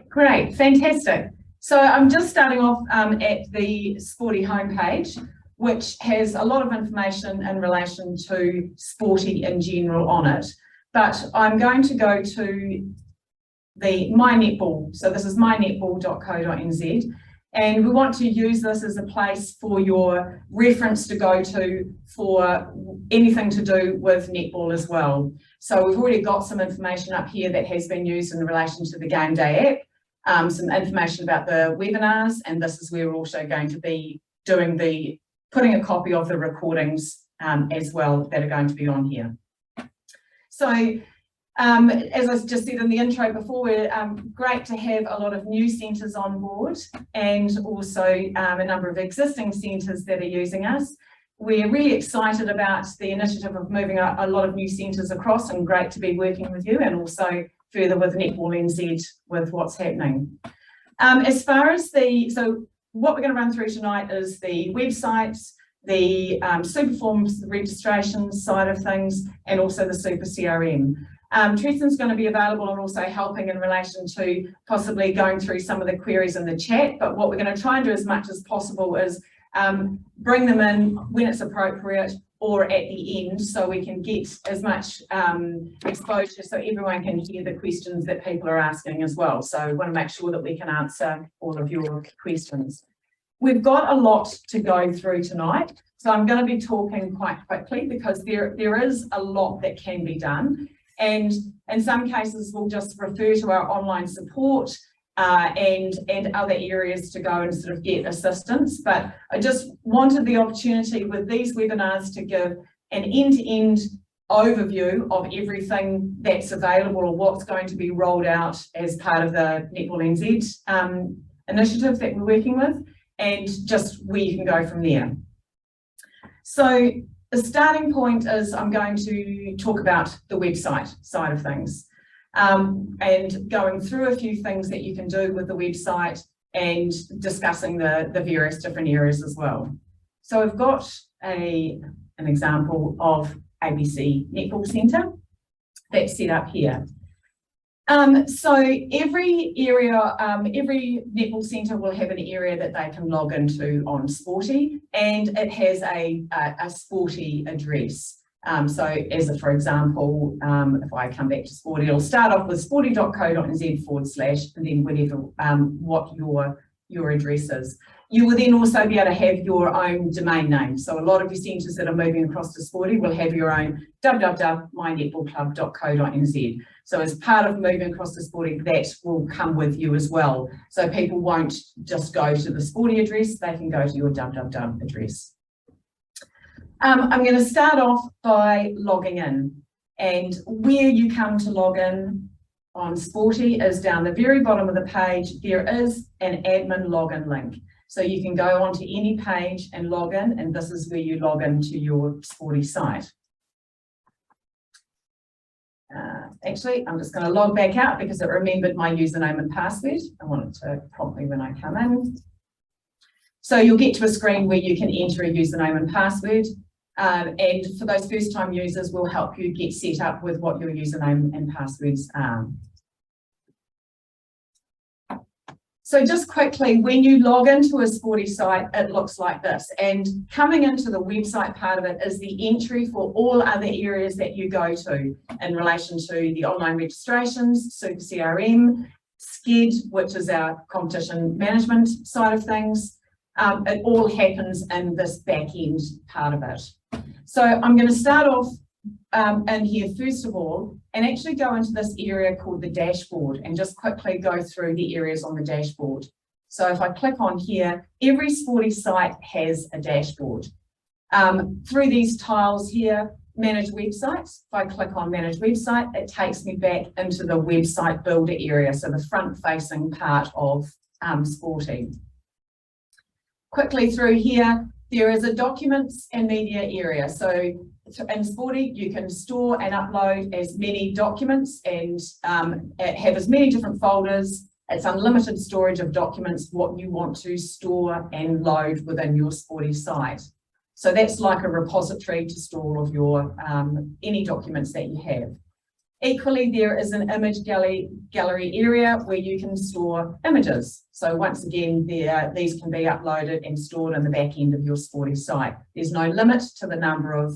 Great, fantastic. So I'm just starting off at the Sporty homepage, which has a lot of information in relation to Sporty in general on it. But I'm going to go to the My Netball. So this is mynetball.co.nz. And we want to use this as a place for your reference to go to for anything to do with netball as well. So we've already got some information up here that has been used in relation to the Game Day app, some information about the webinars, and this is where we're also going to be doing putting a copy of the recordings as well that are going to be on here. So as I just said in the intro before, we're great to have a lot of new centres on board and also a number of existing centres that are using us. We're really excited about the initiative of moving a lot of new centres across, and great to be working with you and also further with Netball NZ with what's happening. As far as so what we're going to run through tonight is the websites, the Superforms, the registration side of things, and also the SuperCRM. Tristan's going to be available and also helping in relation to possibly going through some of the queries in the chat, but what we're going to try and do as much as possible is bring them in when it's appropriate or at the end, so we can get as much exposure so everyone can hear the questions that people are asking as well. So we want to make sure that we can answer all of your questions. We've got a lot to go through tonight, so I'm going to be talking quite quickly because there is a lot that can be done. And in some cases, we'll just refer to our online support and other areas to go and sort of get assistance. But I just wanted the opportunity with these webinars to give an end-to-end overview of everything that's available or what's going to be rolled out as part of the Netball NZ initiative that we're working with, and just where you can go from there. So the starting point is I'm going to talk about the website side of things and going through a few things that you can do with the website and discussing the various different areas as well. So I've got an example of ABC Netball Centre that's set up here. So every area, every netball centre will have an area that they can log into on Sporty, and it has a Sporty address. So as for example, if I come back to Sporty, it'll start off with sporty.co.nz/ and then whatever what your address is. You will then also be able to have your own domain name. So a lot of your centres that are moving across to Sporty will have your own www.mynetballclub.co.nz. So as part of moving across to Sporty, that will come with you as well. So people won't just go to the Sporty address, they can go to your www address. I'm going to start off by logging in, and where you come to log in on Sporty is down the very bottom of the page. There is an admin login link. So you can go onto any page and log in, and this is where you log into your Sporty site. Actually, I'm just going to log back out because it remembered my username and password. I want it to prompt me when I come in. So you'll get to a screen where you can enter a username and password. And for those first-time users, we'll help you get set up with what your username and passwords are. So just quickly, when you log into a Sporty site, it looks like this. And coming into the website part of it is the entry for all other areas that you go to in relation to the online registrations, SuperCRM, SCED, which is our competition management side of things. It all happens in this back end part of it. So I'm going to start off in here first of all, and actually go into this area called the dashboard and just quickly go through the areas on the dashboard. So if I click on here, every Sporty site has a dashboard. Through these tiles here, manage websites. If I click on manage website, it takes me back into the website builder area, so the front facing part of Sporty. Quickly through here, there is a documents and media area. So in Sporty, you can store and upload as many documents and have as many different folders. It's unlimited storage of documents, what you want to store and load within your Sporty site. So that's like a repository to store all of your any documents that you have. Equally, there is an image gallery area where you can store images. So once again, these can be uploaded and stored in the back end of your Sporty site. There's no limit to the number of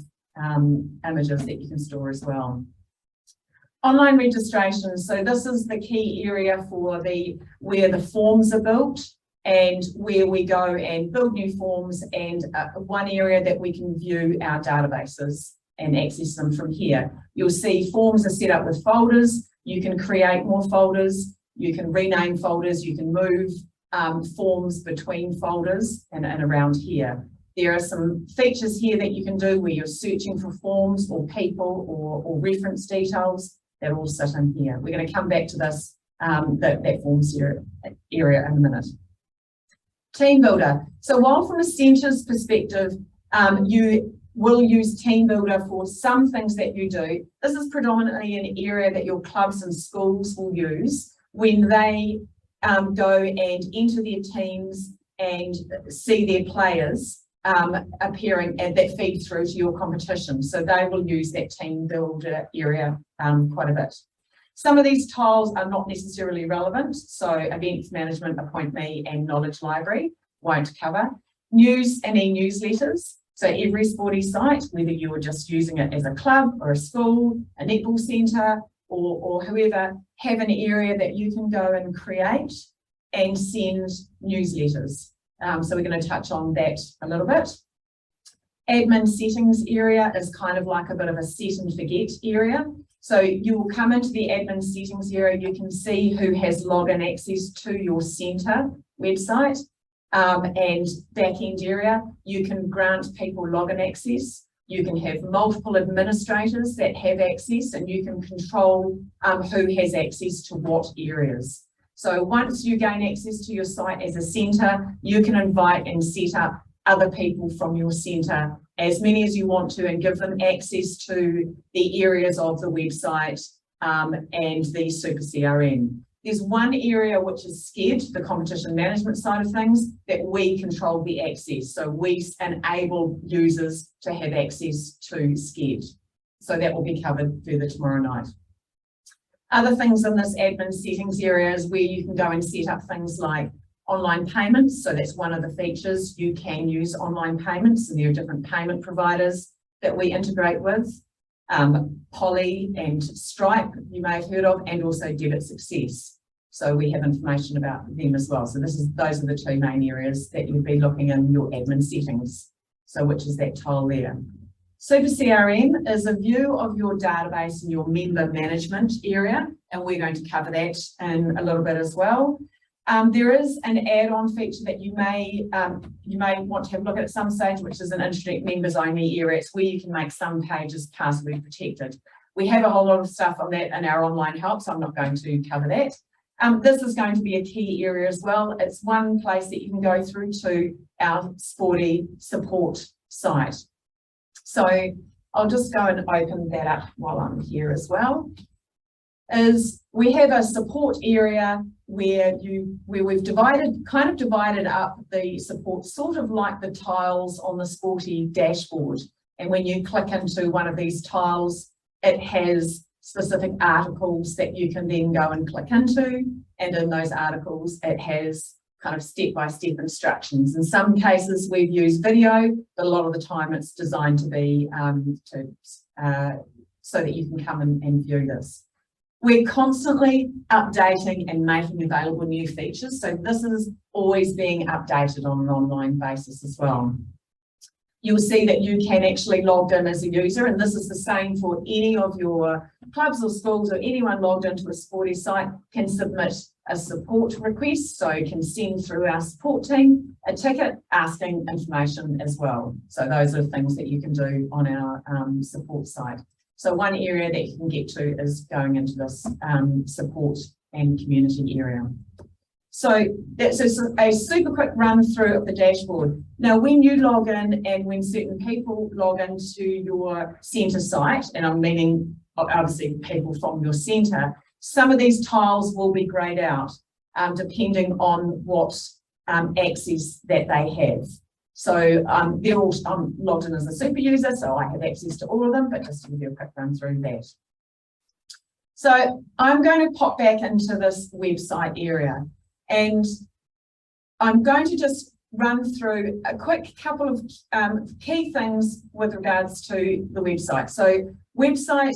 images that you can store as well. Online registration. So this is the key area for where the forms are built and where we go and build new forms, and one area that we can view our databases and access them from here. You'll see forms are set up with folders. You can create more folders. You can rename folders. You can move forms between folders and around here. There are some features here that you can do where you're searching for forms or people or reference details that all sit in here. We're going to come back to this, that forms area in a minute. Team Builder. So while from a centre's perspective, you will use Team Builder for some things that you do, this is predominantly an area that your clubs and schools will use when they go and enter their teams and see their players appearing, and that feeds through to your competition. So they will use that Team Builder area quite a bit. Some of these tiles are not necessarily relevant, so events management, appoint me, and knowledge library won't cover. News and e-newsletters. So every Sporty site, whether you are just using it as a club or a school, a netball centre, or whoever, have an area that you can go and create and send newsletters. So we're going to touch on that a little bit. Admin settings area is kind of like a bit of a set and forget area. So you will come into the admin settings area, you can see who has login access to your centre website and back-end area. You can grant people login access. You can have multiple administrators that have access, and you can control who has access to what areas. So once you gain access to your site as a centre, you can invite and set up other people from your centre, as many as you want to, and give them access to the areas of the website and the SuperCRM. There's one area which is SCED, the competition management side of things, that we control the access. So we enable users to have access to SCED. So that will be covered further tomorrow night. Other things in this admin settings area is where you can go and set up things like online payments. So that's one of the features. You can use online payments, and there are different payment providers that we integrate with. Poly and Stripe, you may have heard of, and also Debit Success. So we have information about them as well. So those are the two main areas that you'd be looking in your admin settings. So which is that tile there. SuperCRM is a view of your database and your member management area, and we're going to cover that in a little bit as well. There is an add-on feature that you may want to have a look at some stage, which is an internet members only area. It's where you can make some pages password protected. We have a whole lot of stuff on that in our online help, so I'm not going to cover that. This is going to be a key area as well. It's one place that you can go through to our Sporty support site. So I'll just go and open that up while I'm here as well. We have a support area where we've kind of divided up the support, sort of like the tiles on the Sporty dashboard. And when you click into one of these tiles, it has specific articles that you can then go and click into. And in those articles, it has kind of step-by-step instructions. In some cases, we've used video, but a lot of the time it's designed to be so that you can come and view this. We're constantly updating and making available new features. So this is always being updated on an online basis as well. You'll see that you can actually log in as a user, and this is the same for any of your clubs or schools, or anyone logged into a Sporty site can submit a support request. So you can send through our support team a ticket asking information as well. So those are things that you can do on our support site. So one area that you can get to is going into this support and community area. So that's a super quick run through of the dashboard. Now, when you log in and when certain people log into your centre site, and I'm meaning obviously people from your centre, some of these tiles will be greyed out depending on what access that they have. So they're all logged in as a super user, so I have access to all of them, but just to give you a quick run through that. So I'm going to pop back into this website area, and I'm going to just run through a quick couple of key things with regards to the website. So website,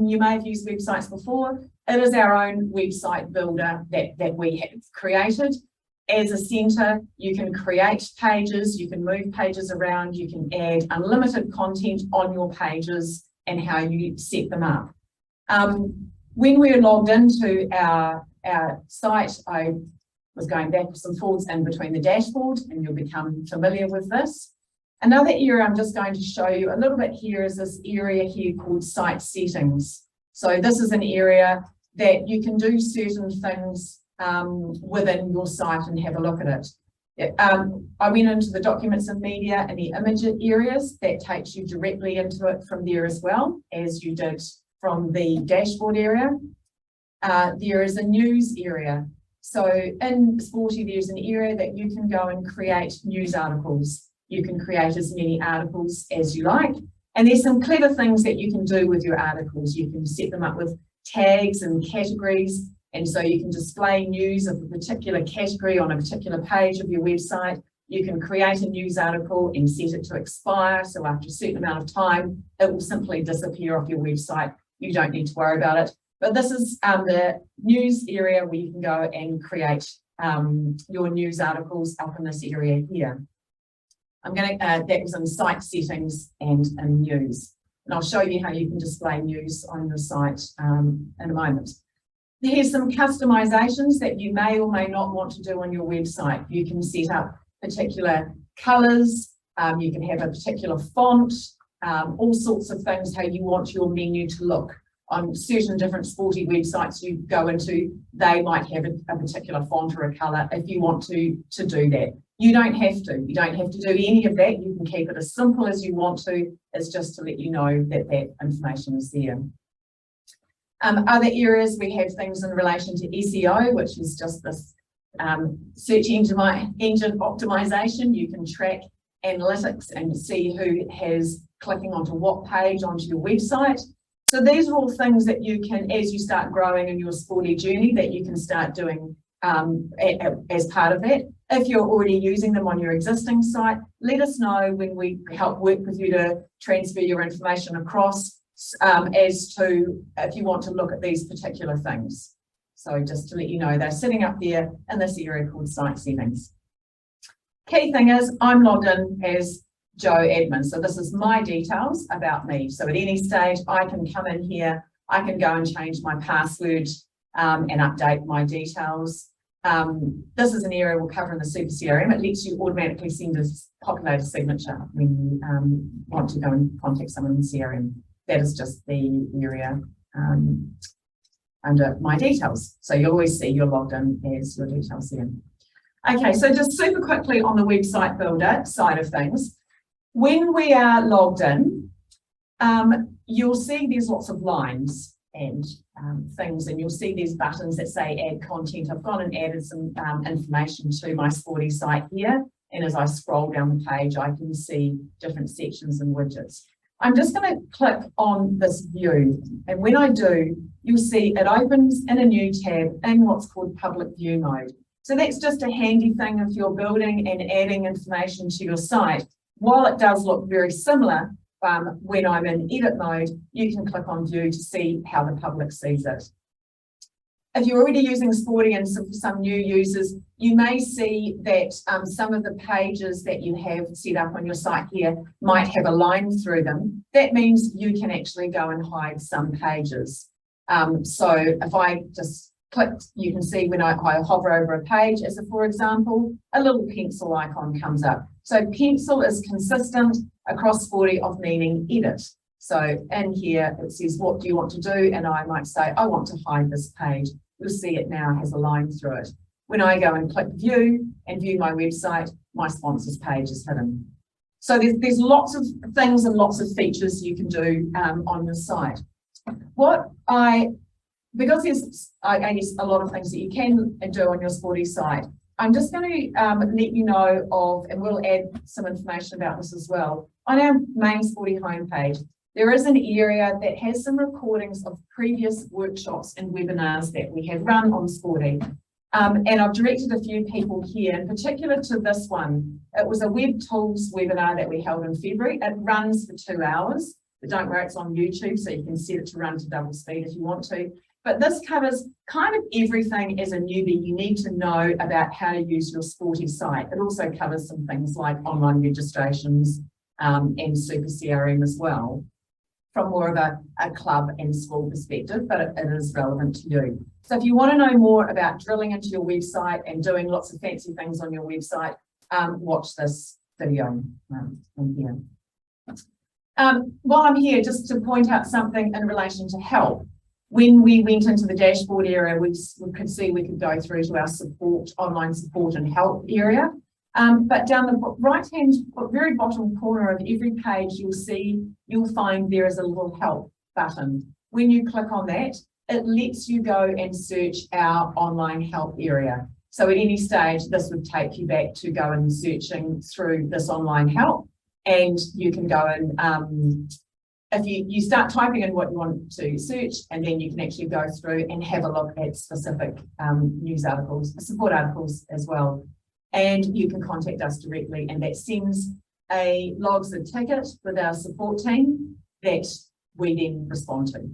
you may have used websites before. It is our own website builder that we have created. As a centre, you can create pages, you can move pages around, you can add unlimited content on your pages and how you set them up. When we're logged into our site, I was going backwards and forwards in between the dashboard, and you'll become familiar with this. Another area I'm just going to show you a little bit here is this area here called site settings. So this is an area that you can do certain things within your site and have a look at it. I went into the documents and media and the image areas. That takes you directly into it from there as well as you did from the dashboard area. There is a news area. So in Sporty, there's an area that you can go and create news articles. You can create as many articles as you like. And there's some clever things that you can do with your articles. You can set them up with tags and categories. And so you can display news of a particular category on a particular page of your website. You can create a news article and set it to expire. So after a certain amount of time, it will simply disappear off your website. You don't need to worry about it. But this is the news area where you can go and create your news articles up in this area here. I'm going to, that was in site settings and in news. And I'll show you how you can display news on your site in a moment. Here's some customizations that you may or may not want to do on your website. You can set up particular colors, you can have a particular font, all sorts of things, how you want your menu to look. On certain different sporty websites you go into, they might have a particular font or a color if you want to do that. You don't have to. You don't have to do any of that. You can keep it as simple as you want to. It's just to let you know that that information is there. Other areas, we have things in relation to SEO, which is just this search engine optimization. You can track analytics and see who has clicking onto what page onto your website. So these are all things that you can, as you start growing in your sporty journey, that you can start doing as part of that. If you're already using them on your existing site, let us know when we help work with you to transfer your information across as to if you want to look at these particular things. So just to let you know, they're sitting up there in this area called site settings. Key thing is I'm logged in as Joe admin. So this is my details about me. So at any stage, I can come in here, I can go and change my password and update my details. This is an area we'll cover in the SuperCRM. It lets you automatically send a populated signature when you want to go and contact someone in CRM. That is just the area under my details. So you'll always see you're logged in as your details there. Okay, so just super quickly on the website builder side of things. When we are logged in, you'll see there's lots of lines and things, and you'll see these buttons that say add content. I've gone and added some information to my sporty site here, and as I scroll down the page, I can see different sections and widgets. I'm just going to click on this view, and when I do, you'll see it opens in a new tab in what's called public view mode. So that's just a handy thing if you're building and adding information to your site. While it does look very similar, when I'm in edit mode, you can click on view to see how the public sees it. If you're already using Sporty and some new users, you may see that some of the pages that you have set up on your site here might have a line through them. That means you can actually go and hide some pages. So if I just clicked, you can see when I hover over a page, as a for example, a little pencil icon comes up. So pencil is consistent across Sporty of meaning edit. So in here, it says, what do you want to do? And I might say, I want to hide this page. You'll see it now has a line through it. When I go and click view and view my website, my sponsors page is hidden. So there's lots of things and lots of features you can do on your site. Because there's, I guess, a lot of things that you can do on your Sporty site, I'm just going to let you know of, and we'll add some information about this as well. On our main Sporty homepage, there is an area that has some recordings of previous workshops and webinars that we have run on Sporty. And I've directed a few people here, in particular to this one. It was a web tools webinar that we held in February. It runs for 2 hours, but don't worry, it's on YouTube, so you can set it to run to double speed if you want to. But this covers kind of everything as a newbie you need to know about how to use your Sporty site. It also covers some things like online registrations and SuperCRM as well, from more of a club and school perspective, but it is relevant to you. So if you want to know more about drilling into your website and doing lots of fancy things on your website, watch this video in here. While I'm here, just to point out something in relation to help. When we went into the dashboard area, we could see we could go through to our support, online support and help area. But down the right-hand, very bottom corner of every page, you'll find there is a little help button. When you click on that, it lets you go and search our online help area. So at any stage, this would take you back to go and searching through this online help, and you can go and if you start typing in what you want to search, and then you can actually go through and have a look at specific news articles, support articles as well. And you can contact us directly, and that sends logs a ticket with our support team that we then respond to.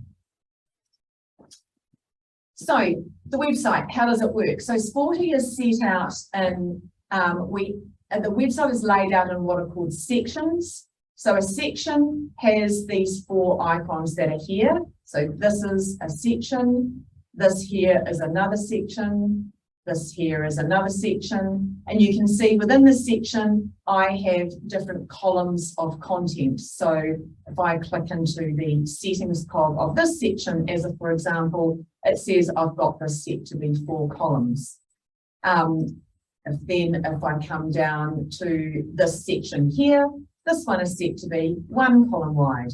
So the website, how does it work? So Sporty is set out in, the website is laid out in what are called sections. So a section has these 4 icons that are here. So this is a section, this here is another section, this here is another section, and you can see within this section, I have different columns of content. So if I click into the settings cog of this section, as if, for example, it says I've got this set to be 4 columns. If I come down to this section here, this one is set to be 1 column wide.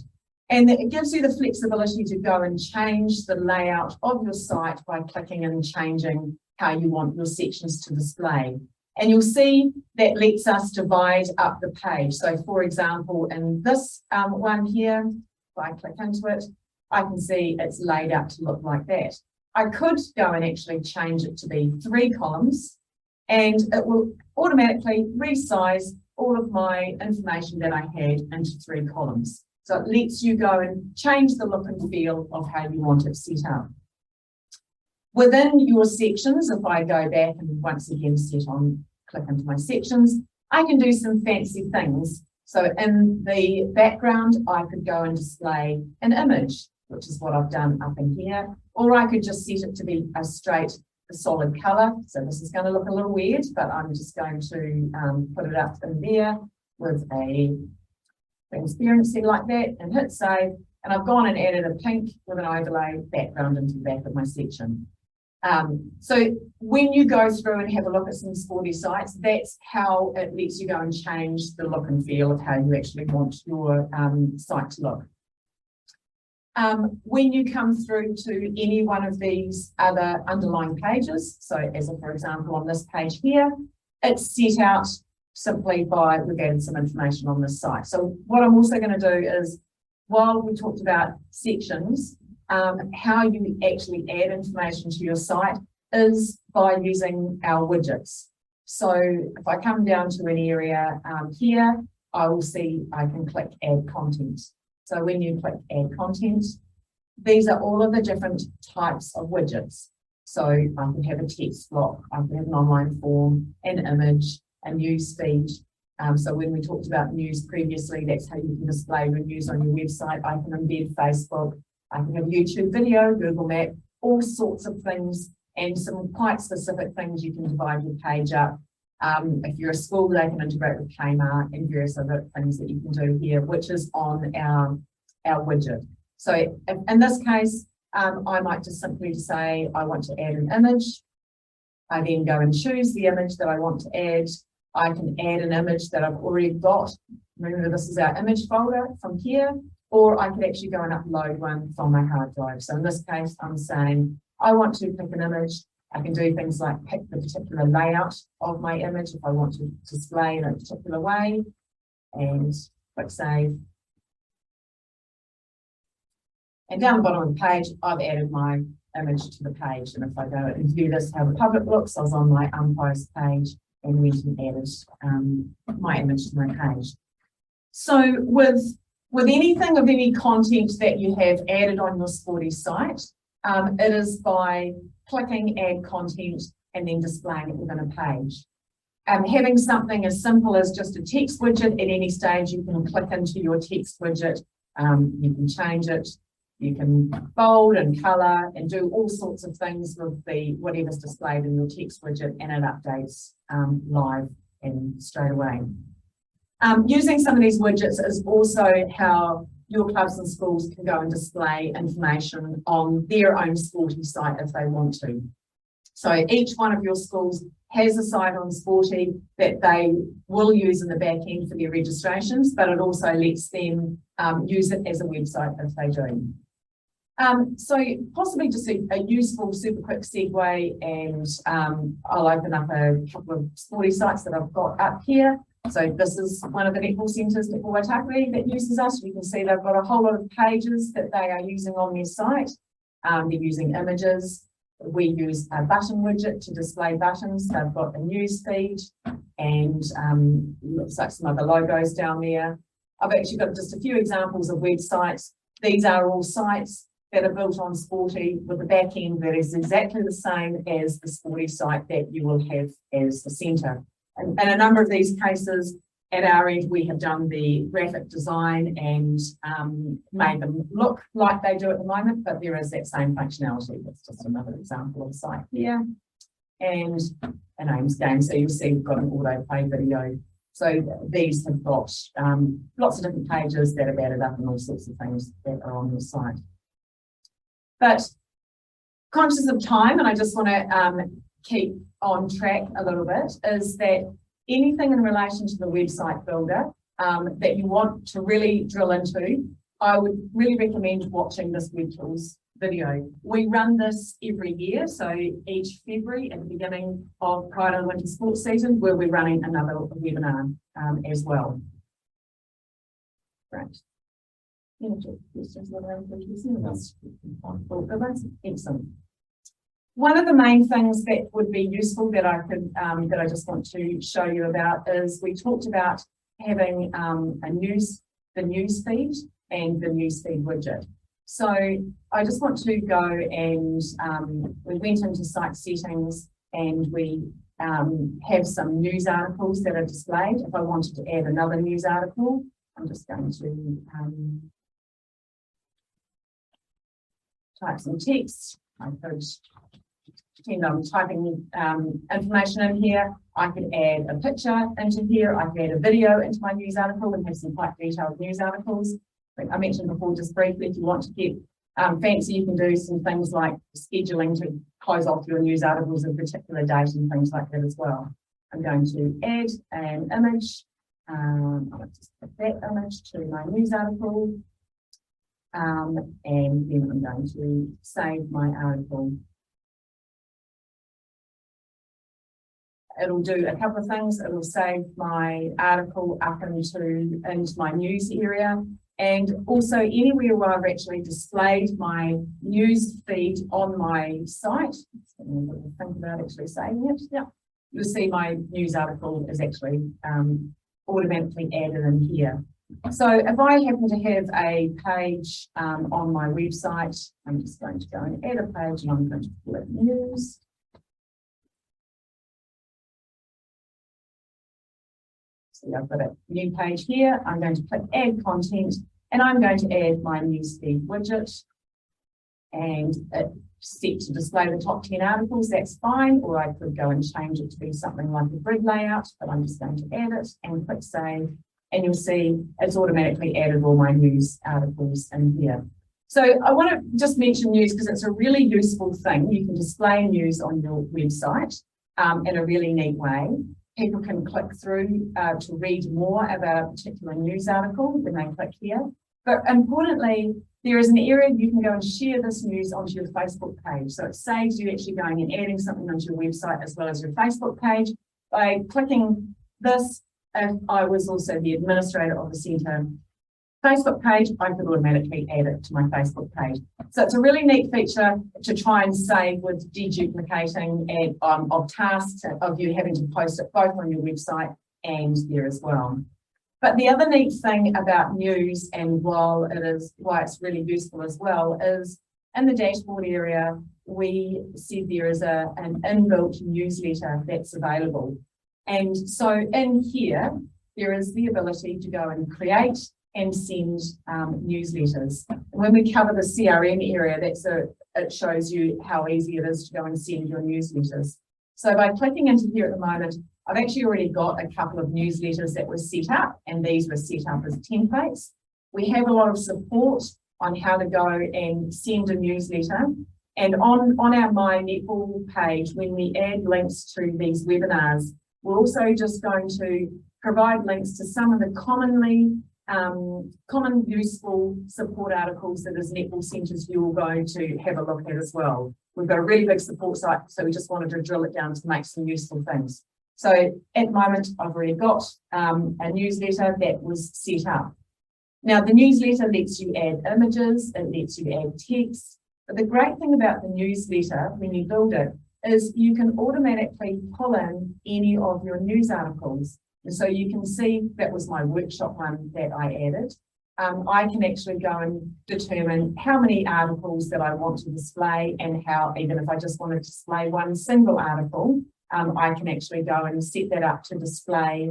And it gives you the flexibility to go and change the layout of your site by clicking and changing how you want your sections to display. And you'll see that lets us divide up the page. So for example, in this one here, if I click into it, I can see it's laid out to look like that. I could go and actually change it to be 3 columns, and it will automatically resize all of my information that I had into 3 columns. So it lets you go and change the look and feel of how you want it set up. Within your sections, if I go back and once again click into my sections, I can do some fancy things. So in the background, I could go and display an image, which is what I've done up in here, or I could just set it to be a solid color. So this is going to look a little weird, but I'm just going to put it up in there with a transparency like that and hit save. And I've gone and added a pink with an overlay background into the back of my section. So when you go through and have a look at some Sporty sites, that's how it lets you go and change the look and feel of how you actually want your site to look. When you come through to any one of these other underlying pages, so as for example on this page here, it's set out simply by, we've added some information on this site. So what I'm also going to do is, while we talked about sections, how you actually add information to your site is by using our widgets. So if I come down to an area here, I will see I can click add content. So when you click add content, these are all of the different types of widgets. So I can have a text block, I can have an online form, an image, a news feed. So when we talked about news previously, that's how you can display your news on your website. I can embed Facebook, I can have YouTube video, Google Map, all sorts of things, and some quite specific things you can divide your page up. If you're a school, they can integrate with Kmart and various other things that you can do here, which is on our widget. So in this case, I might just simply say, I want to add an image. I then go and choose the image that I want to add. I can add an image that I've already got. Remember, this is our image folder from here, or I could actually go and upload one from my hard drive. So in this case, I'm saying, I want to pick an image. I can do things like pick the particular layout of my image if I want to display in a particular way, and click save. And down the bottom of the page, I've added my image to the page. And if I go and view this, how the public looks, I was on my unpost page and went and added my image to my page. So with anything of any content that you have added on your sporty site, it is by clicking add content and then displaying it within a page. Having something as simple as just a text widget at any stage, you can click into your text widget, you can change it, you can bold and colour and do all sorts of things with the whatever's displayed in your text widget, and it updates live and straight away. Using some of these widgets is also how your clubs and schools can go and display information on their own sporty site if they want to. So each one of your schools has a site on Sporty that they will use in the back end for their registrations, but it also lets them use it as a website if they do. So possibly just a useful super quick segue, and I'll open up a couple of Sporty sites that I've got up here. So this is one of the netball centres, Netball Waitakere, that uses us. You can see they've got a whole lot of pages that they are using on their site. They're using images. We use a button widget to display buttons. They've got a news feed and looks like some other logos down there. I've actually got just a few examples of websites. These are all sites that are built on Sporty with a back end that is exactly the same as the Sporty site that you will have as the centre. And in a number of these cases, at our end, we have done the graphic design and made them look like they do at the moment, but there is that same functionality. That's just another example of a site here. And an Aims game. So you'll see we've got an autoplay video. So these have got lots of different pages that have added up and all sorts of things that are on the site. But conscious of time, and I just want to keep on track a little bit, is that anything in relation to the website builder that you want to really drill into, I would really recommend watching this WebTools video. We run this every year, so each February at the beginning of prior to the winter sports season, where we're running another webinar as well. Right. Excellent. One of the main things that would be useful that I could that I just want to show you about is we talked about having the news feed and the news feed widget. So I just want to go and we went into site settings and we have some news articles that are displayed. If I wanted to add another news article, I'm just going to type some text. I could pretend I'm typing information in here. I could add a picture into here. I could add a video into my news article and have some quite detailed news articles. Like I mentioned before, just briefly, if you want to get fancy, you can do some things like scheduling to close off your news articles at a particular date and things like that as well. I'm going to add an image. I'll just put that image to my news article. And then I'm going to save my article. It'll do a couple of things. It'll save my article up into my news area, and also anywhere where I've actually displayed my news feed on my site. Think about actually saving it. Yeah, you'll see my news article is actually automatically added in here. So if I happen to have a page on my website, I'm just going to go and add a page and I'm going to call it news. So I've got a new page here. I'm going to click add content and I'm going to add my newsfeed widget, and it's set to display the top 10 articles. That's fine, or I could go and change it to be something like a grid layout, but I'm just going to add it and click save. And you'll see it's automatically added all my news articles in here. So I want to just mention news because it's a really useful thing. You can display news on your website in a really neat way. People can click through to read more about a particular news article when they click here. But importantly, there is an area you can go and share this news onto your Facebook page. So it saves you actually going and adding something onto your website as well as your Facebook page. By clicking this, if I was also the administrator of the centre, Facebook page, I could automatically add it to my Facebook page. So it's a really neat feature to try and save with deduplicating and, of tasks, of you having to post it both on your website and there as well. But the other neat thing about news, and why it's really useful as well, is in the dashboard area, we said there is an inbuilt newsletter that's available. And so in here, there is the ability to go and create and send newsletters. And when we cover the CRM area, it shows you how easy it is to go and send your newsletters. So by clicking into here at the moment, I've actually already got a couple of newsletters that were set up, and these were set up as templates. We have a lot of support on how to go and send a newsletter. And on our My Netball page, when we add links to these webinars, we're also just going to provide links to some of the common useful support articles that as netball centres you're going to have a look at as well. We've got a really big support site, so we just wanted to drill it down to make some useful things. So at the moment, I've already got a newsletter that was set up. Now, the newsletter lets you add images, it lets you add text, but the great thing about the newsletter when you build it is you can automatically pull in any of your news articles. And so you can see that was my workshop one that I added. I can actually go and determine how many articles that I want to display, and how, even if I just want to display one single article, I can actually go and set that up to display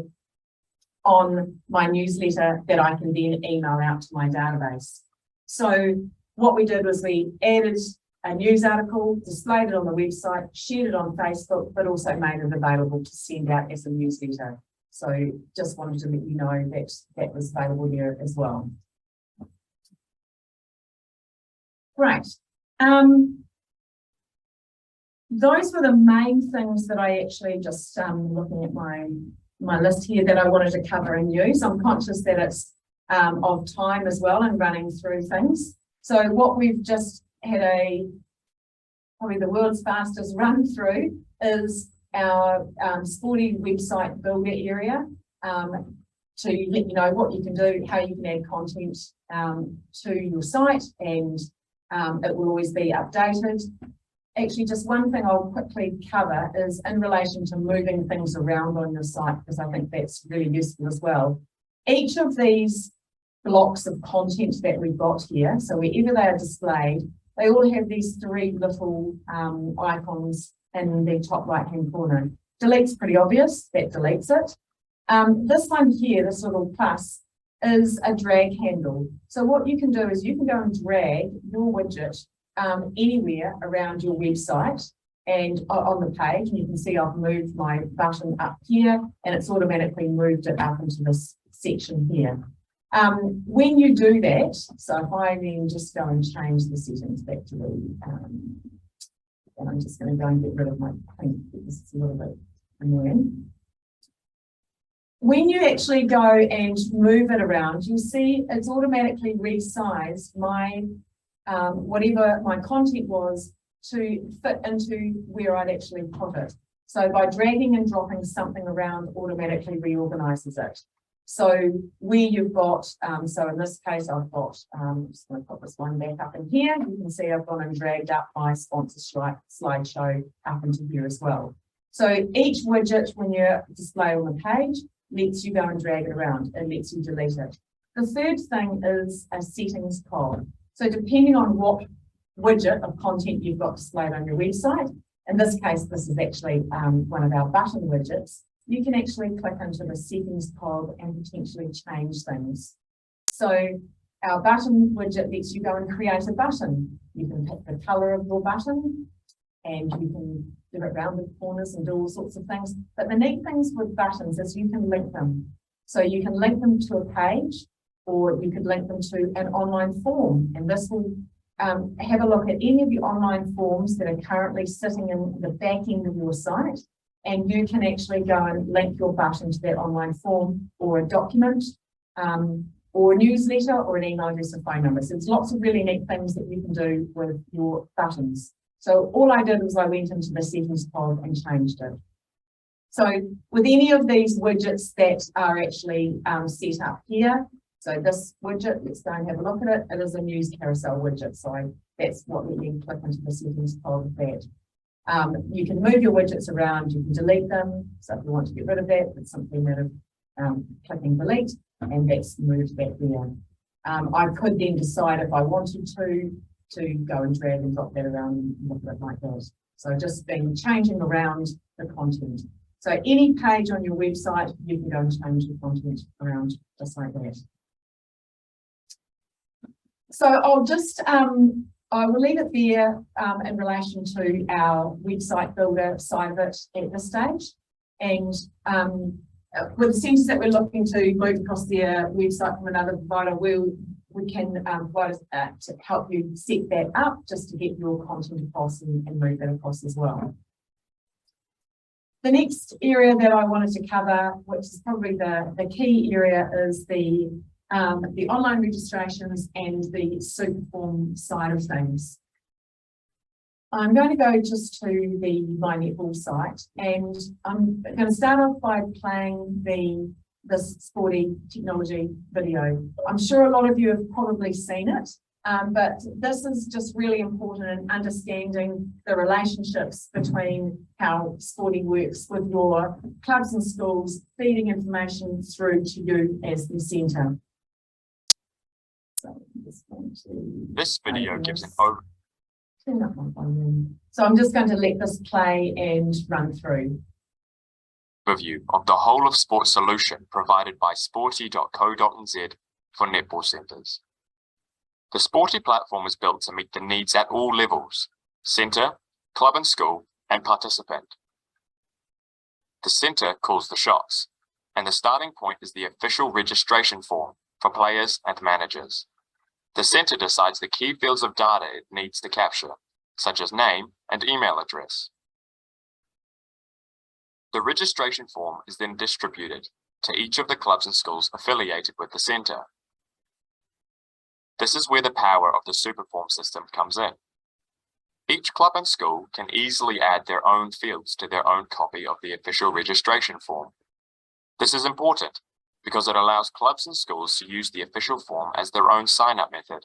on my newsletter that I can then email out to my database. So what we did was we added a news article, displayed it on the website, shared it on Facebook, but also made it available to send out as a newsletter. So just wanted to let you know that that was available there as well. Great. Those were the main things that I actually just looking at my list here that I wanted to cover and use. I'm conscious that it's of time as well and running through things. So what we've just had probably the world's fastest run through is our sporty website builder area to let you know what you can do, how you can add content to your site, and it will always be updated. Actually, just one thing I'll quickly cover is in relation to moving things around on your site, because I think that's really useful as well. Each of these blocks of content that we've got here, so wherever they are displayed, they all have these three little icons in the top right hand corner. Delete's pretty obvious, that deletes it. This one here, this little plus, is a drag handle. So what you can do is you can go and drag your widget anywhere around your website and on the page, and you can see I've moved my button up here and it's automatically moved it up into this section here. When you do that, so if I then just go and change the settings back to the, and I'm just going to go and get rid of my print, because it's a little bit annoying. When you actually go and move it around, you see it's automatically resized my whatever my content was to fit into where I'd actually put it. So by dragging and dropping something around, automatically reorganizes it. So where you've got, so in this case, I've got, I'm just going to put this one back up in here. You can see I've gone and dragged up my sponsor slideshow up into here as well. So each widget, when you display on the page, lets you go and drag it around. It lets you delete it. The third thing is a settings cog. So depending on what widget of content you've got displayed on your website, in this case, this is actually one of our button widgets, you can actually click into the settings cog and potentially change things. So our button widget lets you go and create a button. You can pick the color of your button and you can do it around the corners and do all sorts of things. But the neat things with buttons is you can link them. So you can link them to a page, or you could link them to an online form. And this will have a look at any of your online forms that are currently sitting in the back end of your site. And you can actually go and link your button to that online form, or a document, or a newsletter, or an email address or phone number. So there's lots of really neat things that you can do with your buttons. So all I did was I went into the settings cog and changed it. So with any of these widgets that are actually set up here, So this widget, let's go and have a look at it. It is a news carousel widget. So that's what we need to click into the settings of that. You can move your widgets around, you can delete them. So if you want to get rid of that, it's simply a matter of clicking delete, and that's moved back there. I could then decide if I wanted to go and drag and drop that around and look at it like that. So just been changing around the content. So any page on your website, you can go and change the content around just like that. So I'll just, I will leave it there in relation to our website builder side of it at this stage. And with the centres that we're looking to move across their website from another provider, we can provide to help you set that up just to get your content across and move that across as well. The next area that I wanted to cover, which is probably the key area, is the online registrations and the Superform side of things. I'm going to go just to the My Netball site, and I'm going to start off by playing this sporty technology video. I'm sure a lot of you have probably seen it, but this is just really important in understanding the relationships between how sporty works with your clubs and schools, feeding information through to you as the centre. So this video gives an overview. So I'm just going to let this play and run through. Overview of the whole of sport solution provided by sporty.co.nz for netball centres. The Sporty platform is built to meet the needs at all levels: centre, club and school, and participant. The centre calls the shots, and the starting point is the official registration form for players and managers. The centre decides the key fields of data it needs to capture, such as name and email address. The registration form is then distributed to each of the clubs and schools affiliated with the centre. This is where the power of the Superform system comes in. Each club and school can easily add their own fields to their own copy of the official registration form. This is important because it allows clubs and schools to use the official form as their own sign-up method.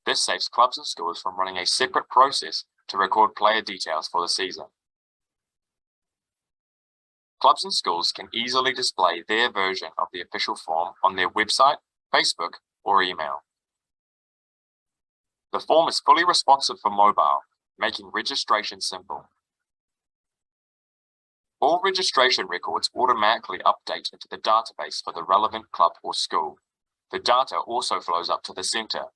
This saves clubs and schools from running a separate process to record player details for the season. Clubs and schools can easily display their version of the official form on their website, Facebook, or email. The form is fully responsive for mobile, making registration simple. All registration records automatically update into the database for the relevant club or school. The data also flows up to the centre.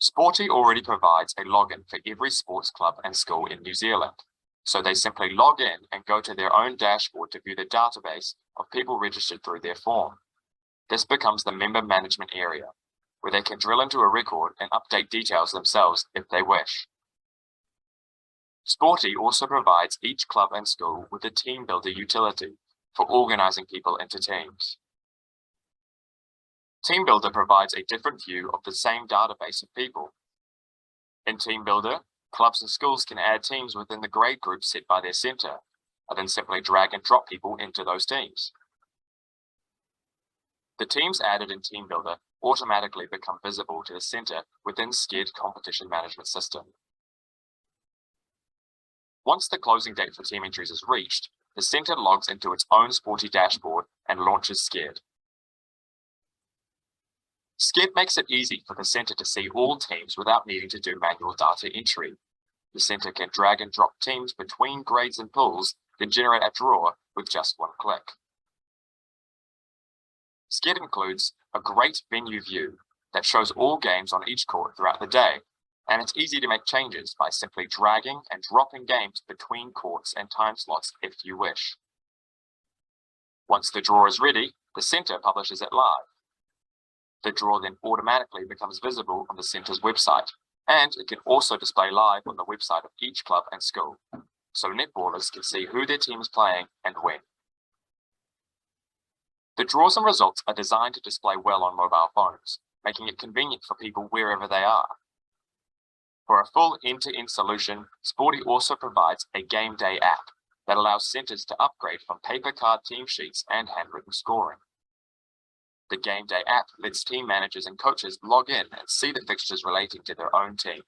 Sporty already provides a login for every sports club and school in New Zealand, so they simply log in and go to their own dashboard to view the database of people registered through their form. This becomes the member management area, where they can drill into a record and update details themselves if they wish. Sporty also provides each club and school with a team builder utility for organizing people into teams. Team Builder provides a different view of the same database of people. In Team Builder, clubs and schools can add teams within the grade group set by their centre, and then simply drag and drop people into those teams. The teams added in Team Builder automatically become visible to the centre within SCED competition management system. Once the closing date for team entries is reached, the centre logs into its own Sporty dashboard and launches SCED. SCED makes it easy for the centre to see all teams without needing to do manual data entry. The centre can drag and drop teams between grades and pools, then generate a draw with just one click. SCED includes a great venue view that shows all games on each court throughout the day, and it's easy to make changes by simply dragging and dropping games between courts and time slots if you wish. Once the draw is ready, the centre publishes it live. The draw then automatically becomes visible on the centre's website, and it can also display live on the website of each club and school, so netballers can see who their team is playing and when. The draws and results are designed to display well on mobile phones, making it convenient for people wherever they are. For a full end-to-end solution, Sporty also provides a game day app that allows centres to upgrade from paper card team sheets and handwritten scoring. The Game Day app lets team managers and coaches log in and see the fixtures relating to their own team.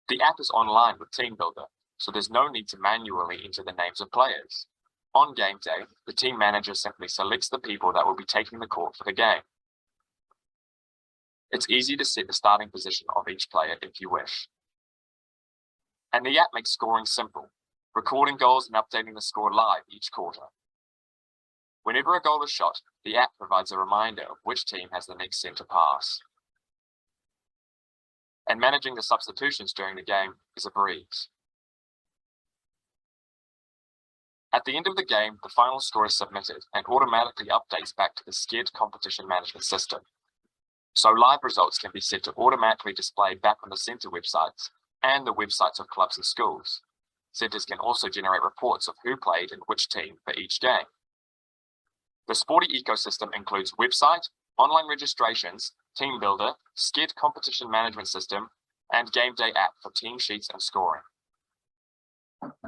The app is online with Team Builder, so there's no need to manually enter the names of players. On game day, the team manager simply selects the people that will be taking the court for the game. It's easy to set the starting position of each player if you wish. And the app makes scoring simple, recording goals and updating the score live each quarter. Whenever a goal is shot, the app provides a reminder of which team has the next centre pass. And managing the substitutions during the game is a breeze. At the end of the game, the final score is submitted and automatically updates back to the SCED competition management system. So live results can be set to automatically display back on the centre websites and the websites of clubs and schools. Centres can also generate reports of who played in which team for each game. The Sporty ecosystem includes website, online registrations, team builder, SCED competition management system, and game day app for team sheets and scoring.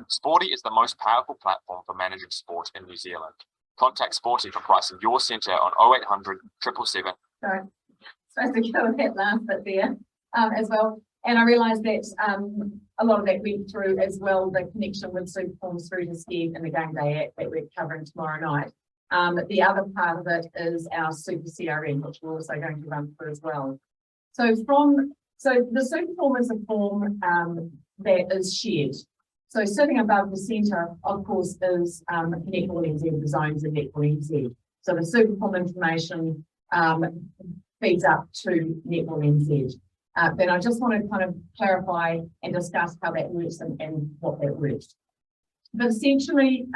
Sporty is the most powerful platform for managing sport in New Zealand. Contact Sporty for pricing your centre on 0800 777. Sorry, supposed to go with that last bit there as well. And I realised that a lot of that went through as well, the connection with Superforms through to SCED and the game day app that we're covering tomorrow night. The other part of it is our SuperCRM, which we're also going to run through as well. So the Superform is a form that is shared. So sitting above the centre, of course, is Netball NZ, the zones in Netball NZ. So the Superform information feeds up to Netball NZ. Then I just want to kind of clarify and discuss how that works and what that works. But essentially,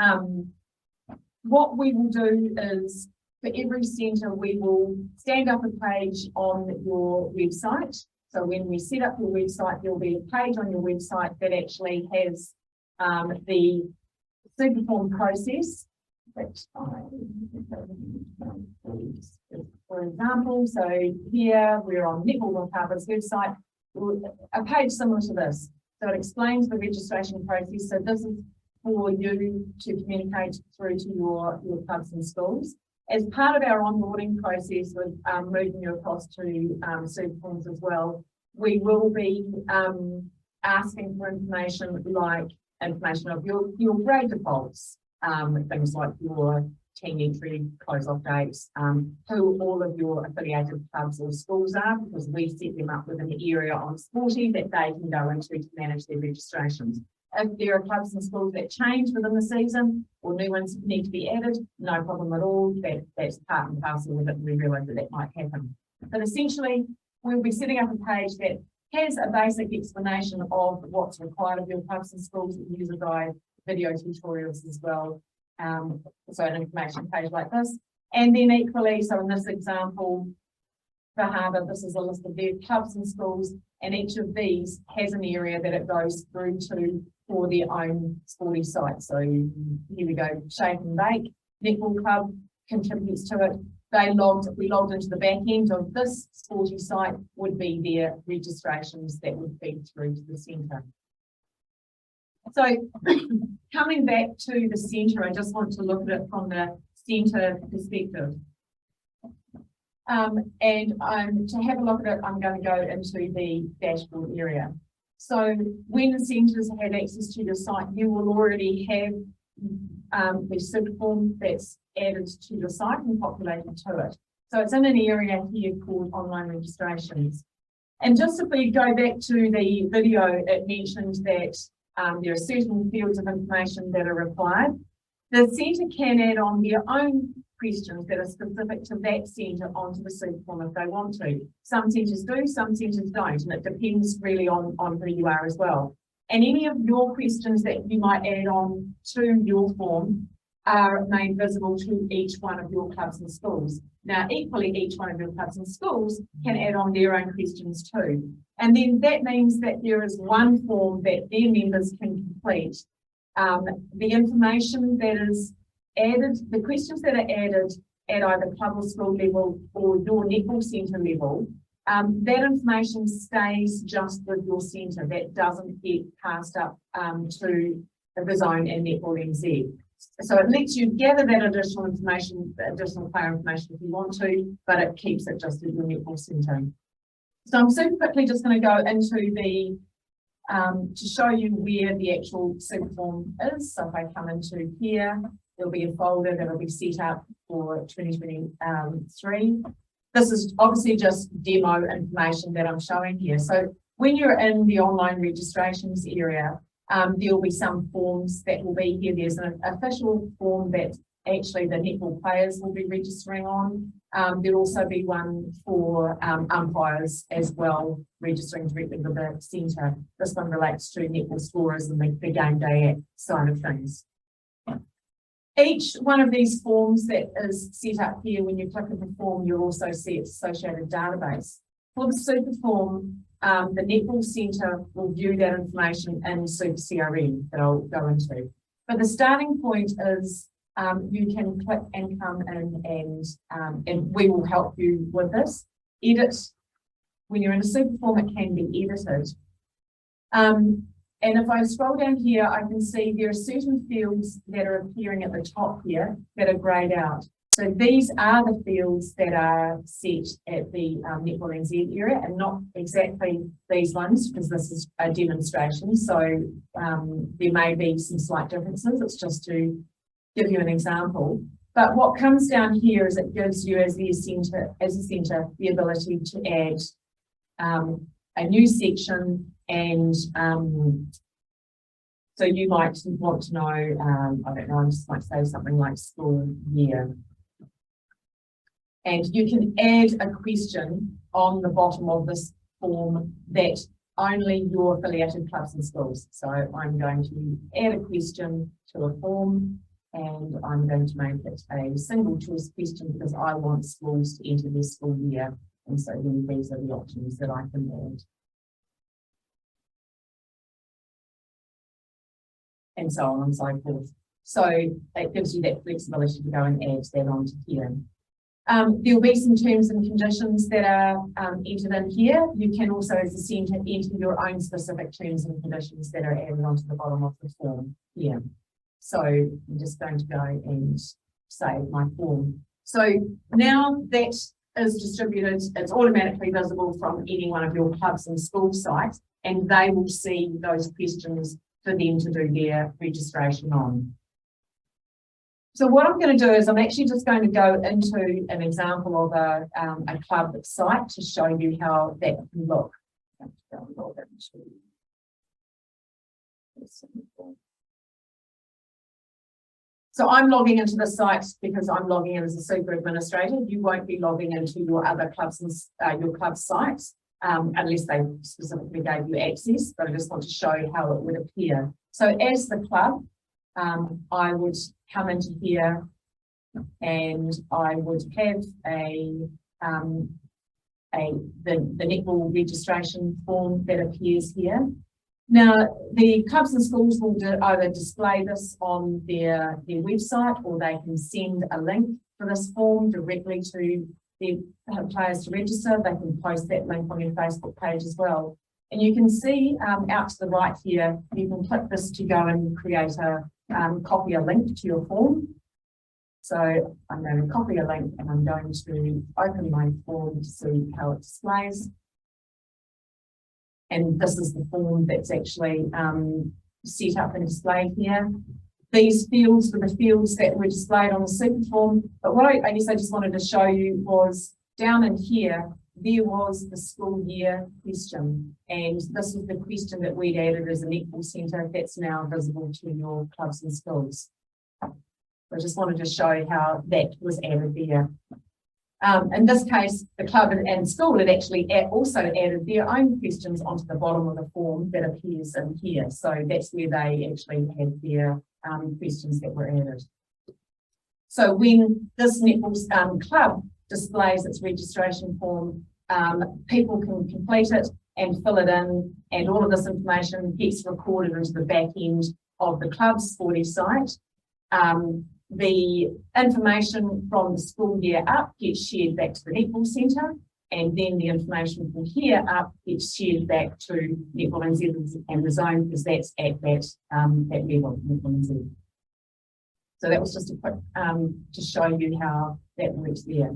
what we will do is for every centre, we will stand up a page on your website. So when we set up your website, there'll be a page on your website that actually has the Superform process. For example, so here we're on Netball.harbour's website, a page similar to this. So it explains the registration process. So this is for you to communicate through to your clubs and schools. As part of our onboarding process with moving you across to Superforms as well, we will be asking for information like information of your grade defaults, things like your team entry, close-off dates, who all of your affiliated clubs or schools are, because we set them up with an area on Sporty that they can go into to manage their registrations. If there are clubs and schools that change within the season or new ones need to be added, no problem at all. That's part and parcel of it, and we realise that might happen. But essentially, we'll be setting up a page that has a basic explanation of what's required of your clubs and schools, user guide, video tutorials as well. So an information page like this. And then equally, so in this example, for Harbour, this is a list of their clubs and schools, and each of these has an area that it goes through to for their own Sporty site. So here we go, Shake and Bake, Netball Club contributes to it. We logged into the back end of this Sporty site would be their registrations that would feed through to the centre. So coming back to the centre, I just want to look at it from the centre perspective. And to have a look at it, I'm going to go into the dashboard area. So when the centres have access to your site, you will already have the Superform that's added to your site and populated to it. So it's in an area here called online registrations. And just if we go back to the video, it mentioned that there are certain fields of information that are required. The centre can add on their own questions that are specific to that centre onto the Superform if they want to. Some centres do, some centres don't, and it depends really on who you are as well. And any of your questions that you might add on to your form are made visible to each one of your clubs and schools. Now, equally, each one of your clubs and schools can add on their own questions too. And then that means that there is one form that their members can complete. The information that is added, the questions that are added at either club or school level or your netball centre level, that information stays just with your centre. That doesn't get passed up to the zone and Netball NZ. So it lets you gather that additional information, additional player information if you want to, but it keeps it just in your netball centre. So I'm super quickly just going to go into the, to show you where the actual Superform is. So if I come into here, there'll be a folder that will be set up for 2023. This is obviously just demo information that I'm showing here. So when you're in the online registrations area, there will be some forms that will be here. There's an official form that actually the netball players will be registering on. There'll also be one for umpires as well, registering directly with the centre. This one relates to netball scorers and the game day side of things. Each one of these forms that is set up here, when you click on the form, you'll also see its associated database. For the Superform, the Netball Centre will view that information in SuperCRM that I'll go into. But the starting point is you can click and come in and we will help you with this. Edit. When you're in a Superform, it can be edited. And if I scroll down here, I can see there are certain fields that are appearing at the top here that are greyed out. So these are the fields that are set at the Netball NZ area, and not exactly these ones, because this is a demonstration. So there may be some slight differences. It's just to give you an example. But what comes down here is it gives you as a centre, the ability to add a new section. And so you might want to know, I don't know, I just might say something like school year. And you can add a question on the bottom of this form that only your affiliated clubs and schools. So I'm going to add a question to a form, and I'm going to make it a single choice question because I want schools to enter their school year. And so then these are the options that I can add. And so on and so forth. So it gives you that flexibility to go and add that onto here. There'll be some terms and conditions that are entered in here. You can also, as a centre, enter your own specific terms and conditions that are added onto the bottom of the form here. So I'm just going to go and save my form. So now that is distributed, it's automatically visible from any one of your clubs and school sites, and they will see those questions for them to do their registration on. So what I'm going to do is I'm actually just going to go into an example of a club site to show you how that can look. So I'm logging into the site because I'm logging in as a super administrator. You won't be logging into your other clubs and your club sites unless they specifically gave you access, but I just want to show you how it would appear. So as the club, I would come into here and I would have the netball registration form that appears here. Now, the clubs and schools will either display this on their website, or they can send a link for this form directly to their players to register. They can post that link on your Facebook page as well. And you can see out to the right here, you can click this to go and create copy a link to your form. So I'm going to copy a link and I'm going to open my form to see how it displays. And this is the form that's actually set up and displayed here. These fields were the fields that were displayed on the Superform. But what I guess I just wanted to show you was down in here, there was the school year question. And this is the question that we'd added as a netball centre that's now visible to your clubs and schools. I just wanted to show how that was added there. In this case, the club and school had actually also added their own questions onto the bottom of the form that appears in here. So that's where they actually had their questions that were added. So when this netball club displays its registration form, people can complete it and fill it in, and all of this information gets recorded into the back end of the club's sporty site. The information from the school year up gets shared back to the netball centre, and then the information from here up gets shared back to Netball NZ and the zone, because that's at that level, Netball NZ. So that was just a quick to show you how that works there.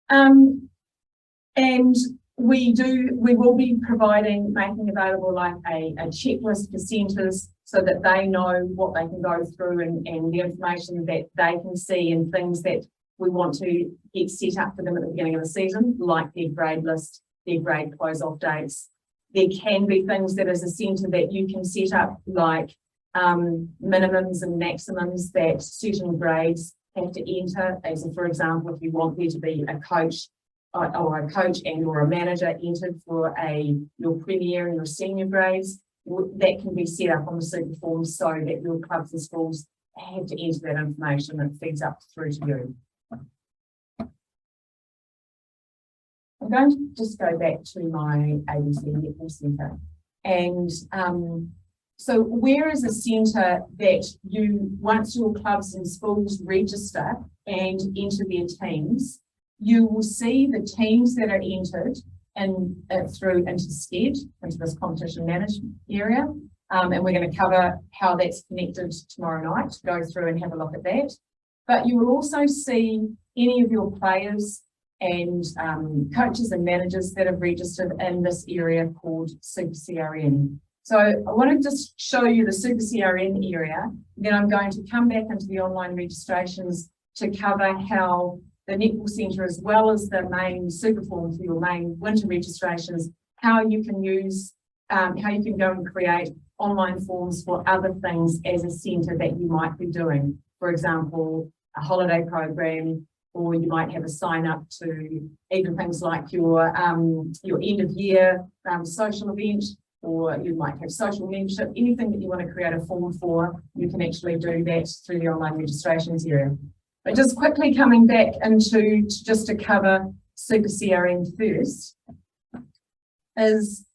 And we will be making available like a checklist for centres so that they know what they can go through and the information that they can see and things that we want to get set up for them at the beginning of the season, like their grade list, their grade close-off dates. There can be things that as a centre that you can set up like minimums and maximums that certain grades have to enter. As for example, if you want there to be a coach or a coach and or a manager entered for your premier and your senior grades, that can be set up on the Superforms so that your clubs and schools have to enter that information and it feeds up through to you. I'm going to just go back to my ABC Netball Centre. And so where is a centre that once your clubs and schools register and enter their teams, you will see the teams that are entered through into SCED, into this competition management area. And we're going to cover how that's connected tomorrow night, to go through and have a look at that. But you will also see any of your players and coaches and managers that have registered in this area called SuperCRM. So I want to just show you the SuperCRM area. Then I'm going to come back into the online registrations to cover how the Netball Centre, as well as the main Superform for your main winter registrations, how you can use, how you can go and create online forms for other things as a centre that you might be doing. For example, a holiday program, or you might have a sign up to even things like your end of year social event, or you might have social membership. Anything that you want to create a form for, you can actually do that through the online registrations area. But just quickly coming back into just to cover SuperCRM first, is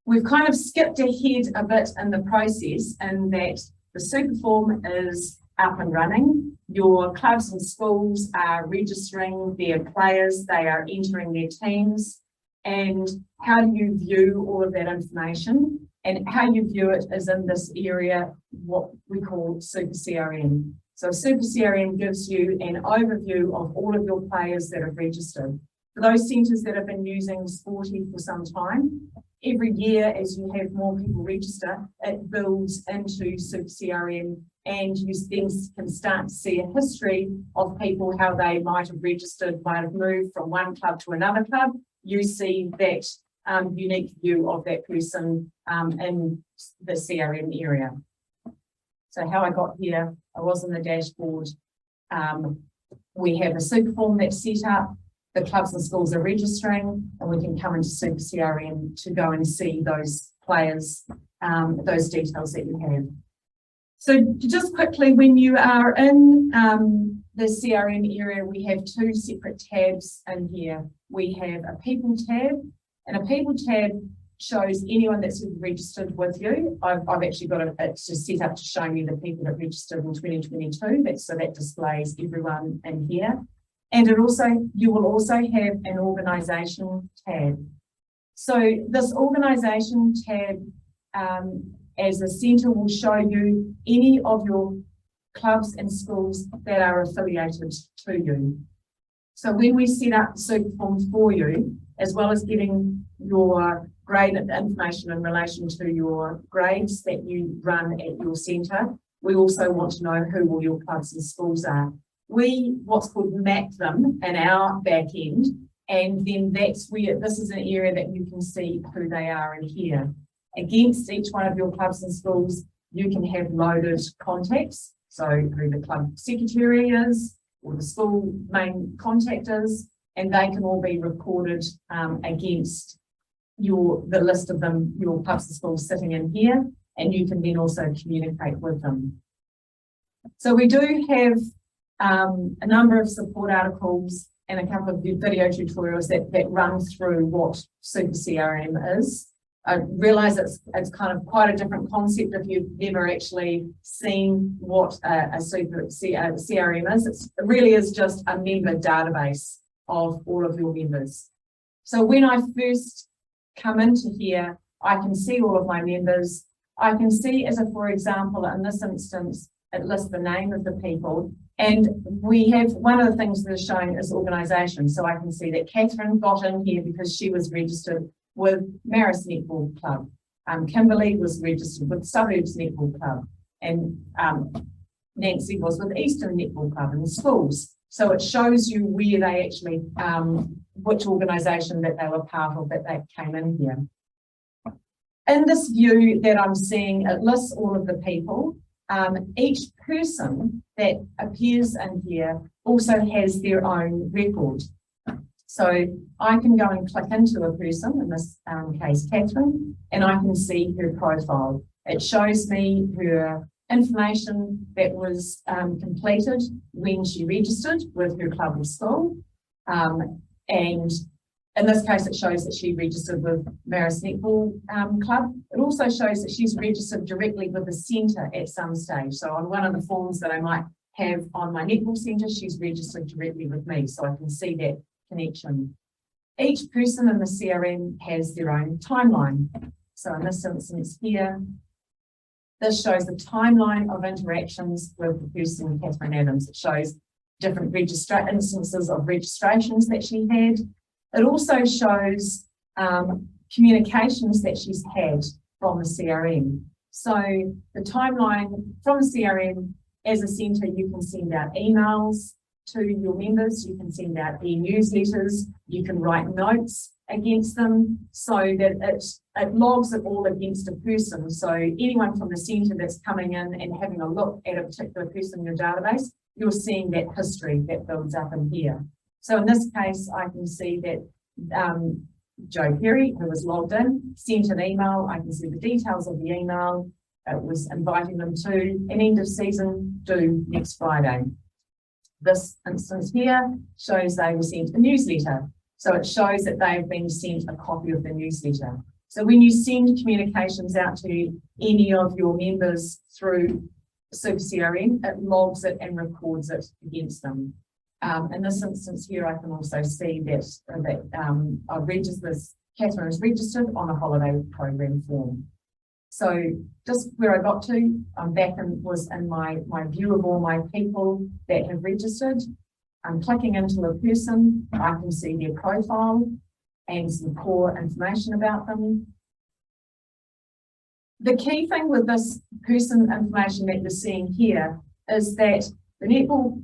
we've kind of skipped ahead a bit in the process in that the Superform is up and running. Your clubs and schools are registering their players, they are entering their teams, and how do you view all of that information? And how you view it is in this area, what we call SuperCRM. So SuperCRM gives you an overview of all of your players that have registered. For those centres that have been using Sporty for some time, every year as you have more people register, it builds into SuperCRM, and you then can start to see a history of people, how they might have registered, might have moved from one club to another club. You see that unique view of that person in the CRM area. So how I got here, I was in the dashboard. We have a Superform that's set up, the clubs and schools are registering, and we can come into SuperCRM to go and see those players, those details that you have. So just quickly, when you are in the CRM area, we have two separate tabs in here. We have a people tab, and a people tab shows anyone that's registered with you. I've actually got it's just set up to show me the people that registered in 2022. So that displays everyone in here. And you will also have an organisation tab. So this organisation tab, as a centre, will show you any of your clubs and schools that are affiliated to you. So when we set up the Superforms for you, as well as getting your grade information in relation to your grades that you run at your centre, we also want to know who all your clubs and schools are. We what's called map them in our back end, and then that's where this is an area that you can see who they are in here. Against each one of your clubs and schools, you can have loaded contacts, so who the club secretary is, or the school main contact is, and they can all be recorded against the list of them, your clubs and schools sitting in here, and you can then also communicate with them. So we do have a number of support articles and a couple of video tutorials that run through what SuperCRM is. I realise it's kind of quite a different concept if you've never actually seen what a CRM is. It really is just a member database of all of your members. So when I first come into here, I can see all of my members. I can see, for example, in this instance, it lists the name of the people. And we have, one of the things that is showing is organisation. So I can see that Catherine got in here because she was registered with Marist Netball Club. Kimberly was registered with Suburbs Netball Club. And Nancy was with Eastern Netball Club in the schools. So it shows you where they actually, which organisation that they were part of, that they came in here. In this view that I'm seeing, it lists all of the people. Each person that appears in here also has their own record. So I can go and click into a person, in this case Catherine, and I can see her profile. It shows me her information that was completed when she registered with her club or school. And in this case, it shows that she registered with Marist Netball Club. It also shows that she's registered directly with the centre at some stage. So on one of the forms that I might have on my netball centre, she's registered directly with me, so I can see that connection. Each person in the CRM has their own timeline. So in this instance here, this shows the timeline of interactions with the person, Catherine Adams. It shows different instances of registrations that she had. It also shows communications that she's had from the CRM. So the timeline from the CRM, as a centre, you can send out emails to your members, you can send out e-newsletters, you can write notes against them, so that it logs it all against a person. So anyone from the centre that's coming in and having a look at a particular person in your database, you're seeing that history that builds up in here. So in this case, I can see that Joe Perry, who was logged in, sent an email. I can see the details of the email. It was inviting them to an end of season due next Friday. This instance here shows they were sent a newsletter. So it shows that they've been sent a copy of the newsletter. So when you send communications out to any of your members through SuperCRM, it logs it and records it against them. In this instance here, I can also see that I've registered, Catherine is registered on a holiday program form. So just where I got to, I'm back and was in my view of all my people that have registered. I'm clicking into a person, I can see their profile and some core information about them. The key thing with this person information that you're seeing here is that the netball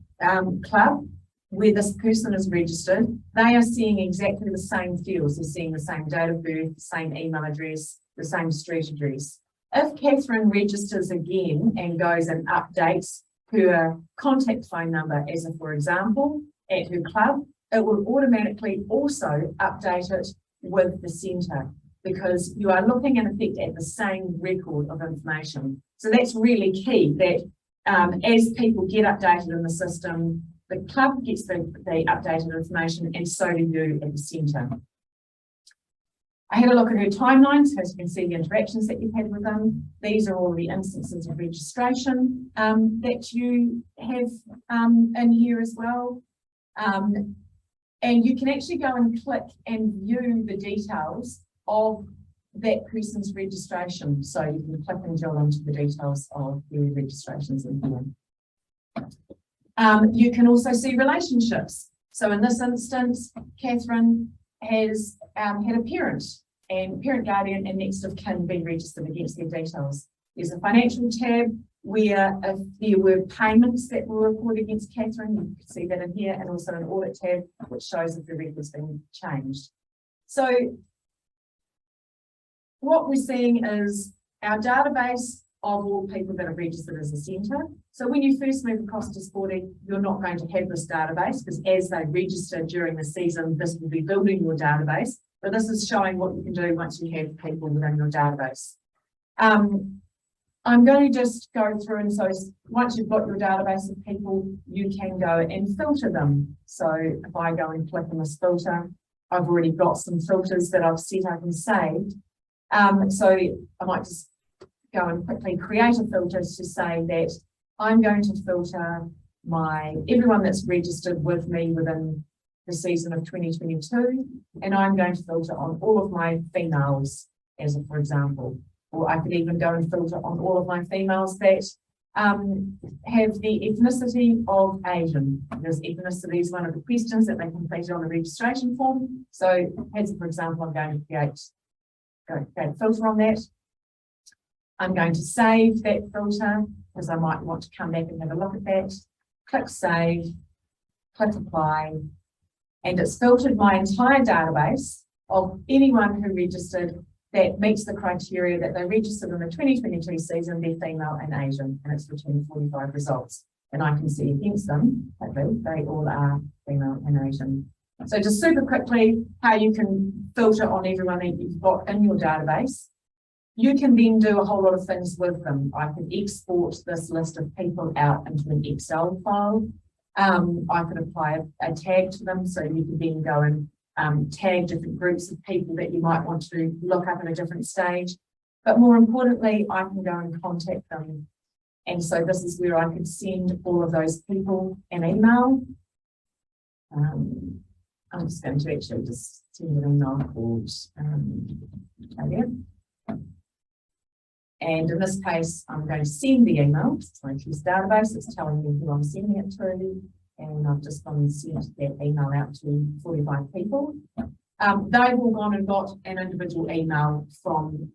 club, where this person is registered, they are seeing exactly the same fields. They're seeing the same date of birth, the same email address, the same street address. If Catherine registers again and goes and updates her contact phone number, as a for example, at her club, it will automatically also update it with the centre, because you are looking in effect at the same record of information. So that's really key, that as people get updated in the system, the club gets the updated information, and so do you at the centre. I had a look at her timelines, so as you can see the interactions that you've had with them. These are all the instances of registration that you have in here as well. And you can actually go and click and view the details of that person's registration. So you can click and drill into the details of their registrations in here. You can also see relationships. So in this instance, Catherine has had a parent and parent, guardian and next of kin being registered against their details. There's a financial tab where if there were payments that were recorded against Catherine, you can see that in here, and also an audit tab which shows if the record's been changed. So what we're seeing is our database of all people that are registered as a centre. So when you first move across to Sporting, you're not going to have this database, because as they register during the season, this will be building your database. But this is showing what you can do once you have people within your database. I'm going to just go through, and so once you've got your database of people, you can go and filter them. So if I go and click on this filter, I've already got some filters that I've set up and saved. So I might just go and quickly create a filter to say that I'm going to filter everyone that's registered with me within the season of 2022, and I'm going to filter on all of my females, as a for example. Or I could even go and filter on all of my females that have the ethnicity of Asian, because ethnicity is one of the questions that they completed on the registration form. So as for example, I'm going to create a filter on that. I'm going to save that filter because I might want to come back and have a look at that. Click save, click apply, and it's filtered my entire database of anyone who registered that meets the criteria that they registered in the 2022 season, they're female and Asian, and it's returned 45 results. And I can see against them, hopefully, they all are female and Asian. So just super quickly, how you can filter on everyone that you've got in your database. You can then do a whole lot of things with them. I can export this list of people out into an Excel file. I could apply a tag to them, so you can then go and tag different groups of people that you might want to look up at a different stage. But more importantly, I can go and contact them. And so this is where I could send all of those people an email. I'm just going to actually just send an email called and in this case, I'm going to send the email. It's going to this database. It's telling me who I'm sending it to. And I've just gone and sent that email out to 45 people. They've all gone and got an individual email from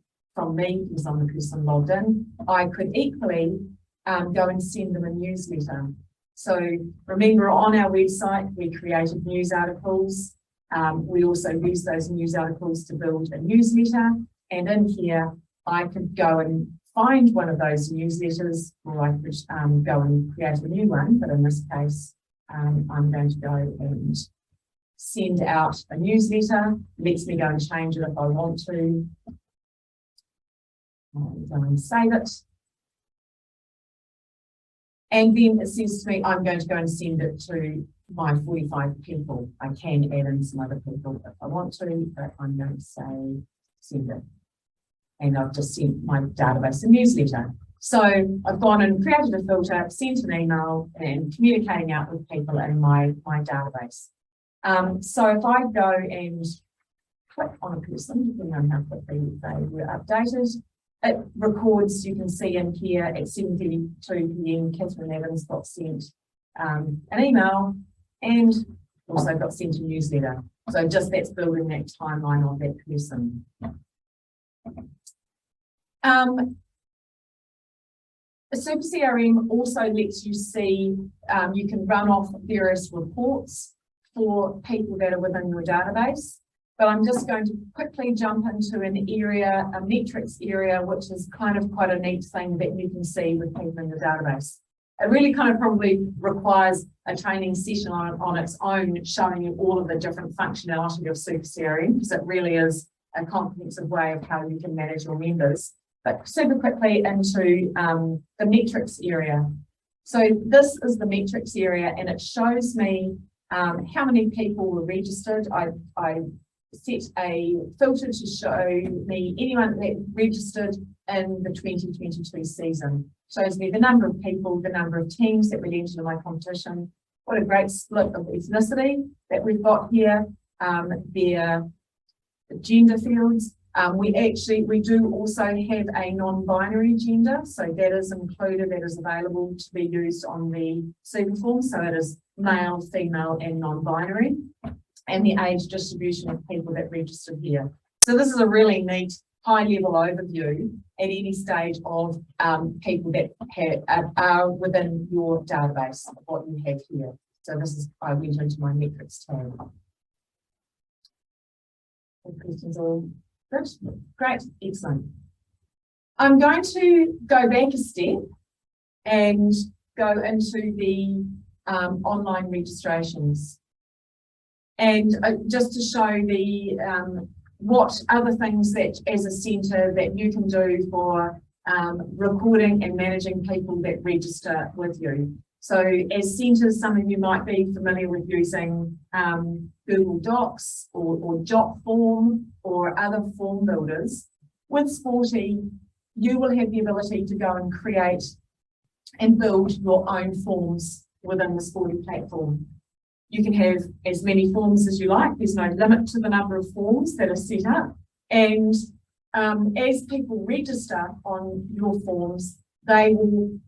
me because I'm the person logged in. I could equally go and send them a newsletter. So remember, on our website, we created news articles. We also use those news articles to build a newsletter. And in here, I could go and find one of those newsletters, or I could go and create a new one. But in this case, I'm going to go and send out a newsletter. It lets me go and change it if I want to. Go and save it. And then it says to me, I'm going to go and send it to my 45 people. I can add in some other people if I want to, but I'm going to say send it. And I've just sent my database a newsletter. So I've gone and created a filter, sent an email, and communicating out with people in my database. So if I go and click on a person, depending on how quickly they were updated, it records, you can see in here at 7:32 PM, Catherine Evans got sent an email and also got sent a newsletter. So just that's building that timeline of that person. SuperCRM also lets you see, you can run off various reports for people that are within your database. But I'm just going to quickly jump into an area, a metrics area, which is kind of quite a neat thing that you can see with people in the database. It really kind of probably requires a training session on its own, showing you all of the different functionality of SuperCRM, because it really is a comprehensive way of how you can manage your members. But super quickly into the metrics area. So this is the metrics area, and it shows me how many people were registered. I set a filter to show me anyone that registered in the 2022 season. Shows me the number of people, the number of teams that were entered in my competition. What a great split of ethnicity that we've got here. Their gender fields. We do also have a non-binary gender, so that is included, that is available to be used on the Superforms. So it is male, female, and non-binary, and the age distribution of people that registered here. So this is a really neat high-level overview at any stage of people that are within your database of what you have here. So this is, I went into my metrics tab. Any questions all? Good, great, excellent. I'm going to go back a step and go into the online registrations. And just to show the what other things that as a centre that you can do for recording and managing people that register with you. So as centres, some of you might be familiar with using Google Docs or Jotform or other form builders. With Sporty, you will have the ability to go and create and build your own forms within the Sporty platform. You can have as many forms as you like. There's no limit to the number of forms that are set up. And as people register on your forms, they will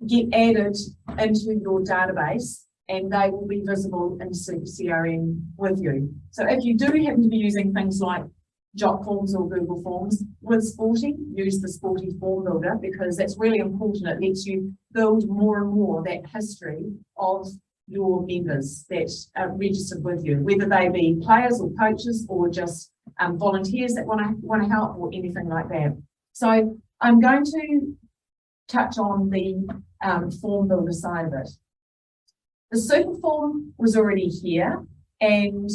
get added into your database, and they will be visible in SuperCRM with you. So if you do happen to be using things like Jot Forms or Google Forms with Sporty, use the Sporty Form Builder, because that's really important. It lets you build more and more that history of your members that are registered with you, whether they be players or coaches or just volunteers that want to help or anything like that. So I'm going to touch on the form builder side of it. The Superform was already here, and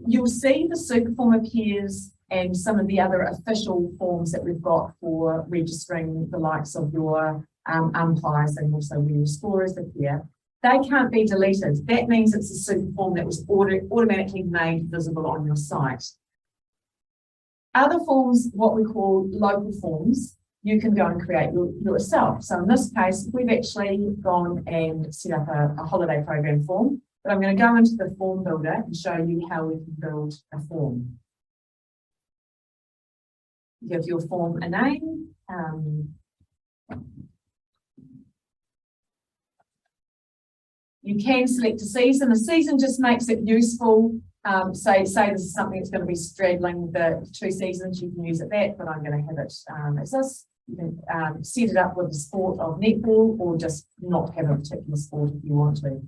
you'll see the Superform appears and some of the other official forms that we've got for registering the likes of your umpires and also where your scorers appear. They can't be deleted. That means it's a Superform that was automatically made visible on your site. Other forms, what we call local forms, you can go and create yourself. So in this case, we've actually gone and set up a holiday program form, but I'm going to go into the form builder and show you how we can build a form. Give your form a name. You can select a season. A season just makes it useful. Say this is something that's going to be straddling the 2 seasons, you can use it that, but I'm going to have it as this. You can set it up with the sport of netball, or just not have a particular sport if you want to.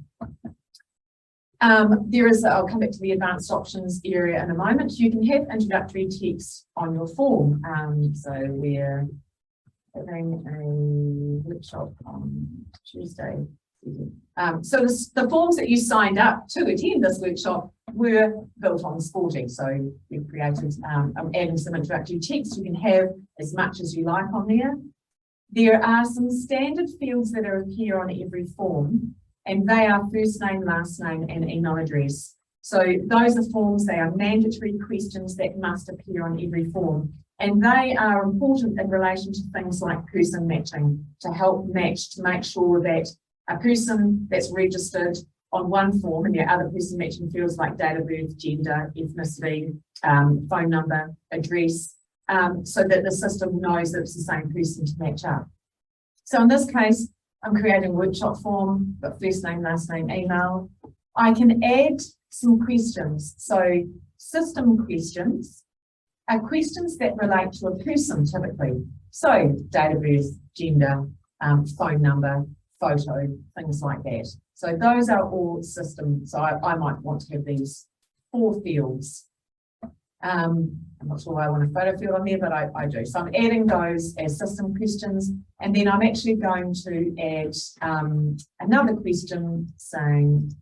I'll come back to the advanced options area in a moment. You can have introductory text on your form. So we're having a workshop on Tuesday. So the forms that you signed up to attend this workshop were built on Sporty. So we've created, adding some introductory text. You can have as much as you like on there. There are some standard fields that appear on every form, and they are first name, last name, and email address. So those are forms, they are mandatory questions that must appear on every form. And they are important in relation to things like person matching, to help match, to make sure that a person that's registered on one form and the other person matching fields like date of birth, gender, ethnicity, phone number, address, so that the system knows that it's the same person to match up. So in this case, I'm creating a workshop form, got first name, last name, email. I can add some questions. So system questions are questions that relate to a person typically. So date of birth, gender, phone number, photo, things like that. So those are all system. So I might want to have these 4 fields. I'm not sure why I want a photo field on there, but I do. So I'm adding those as system questions, and then I'm actually going to add another question saying,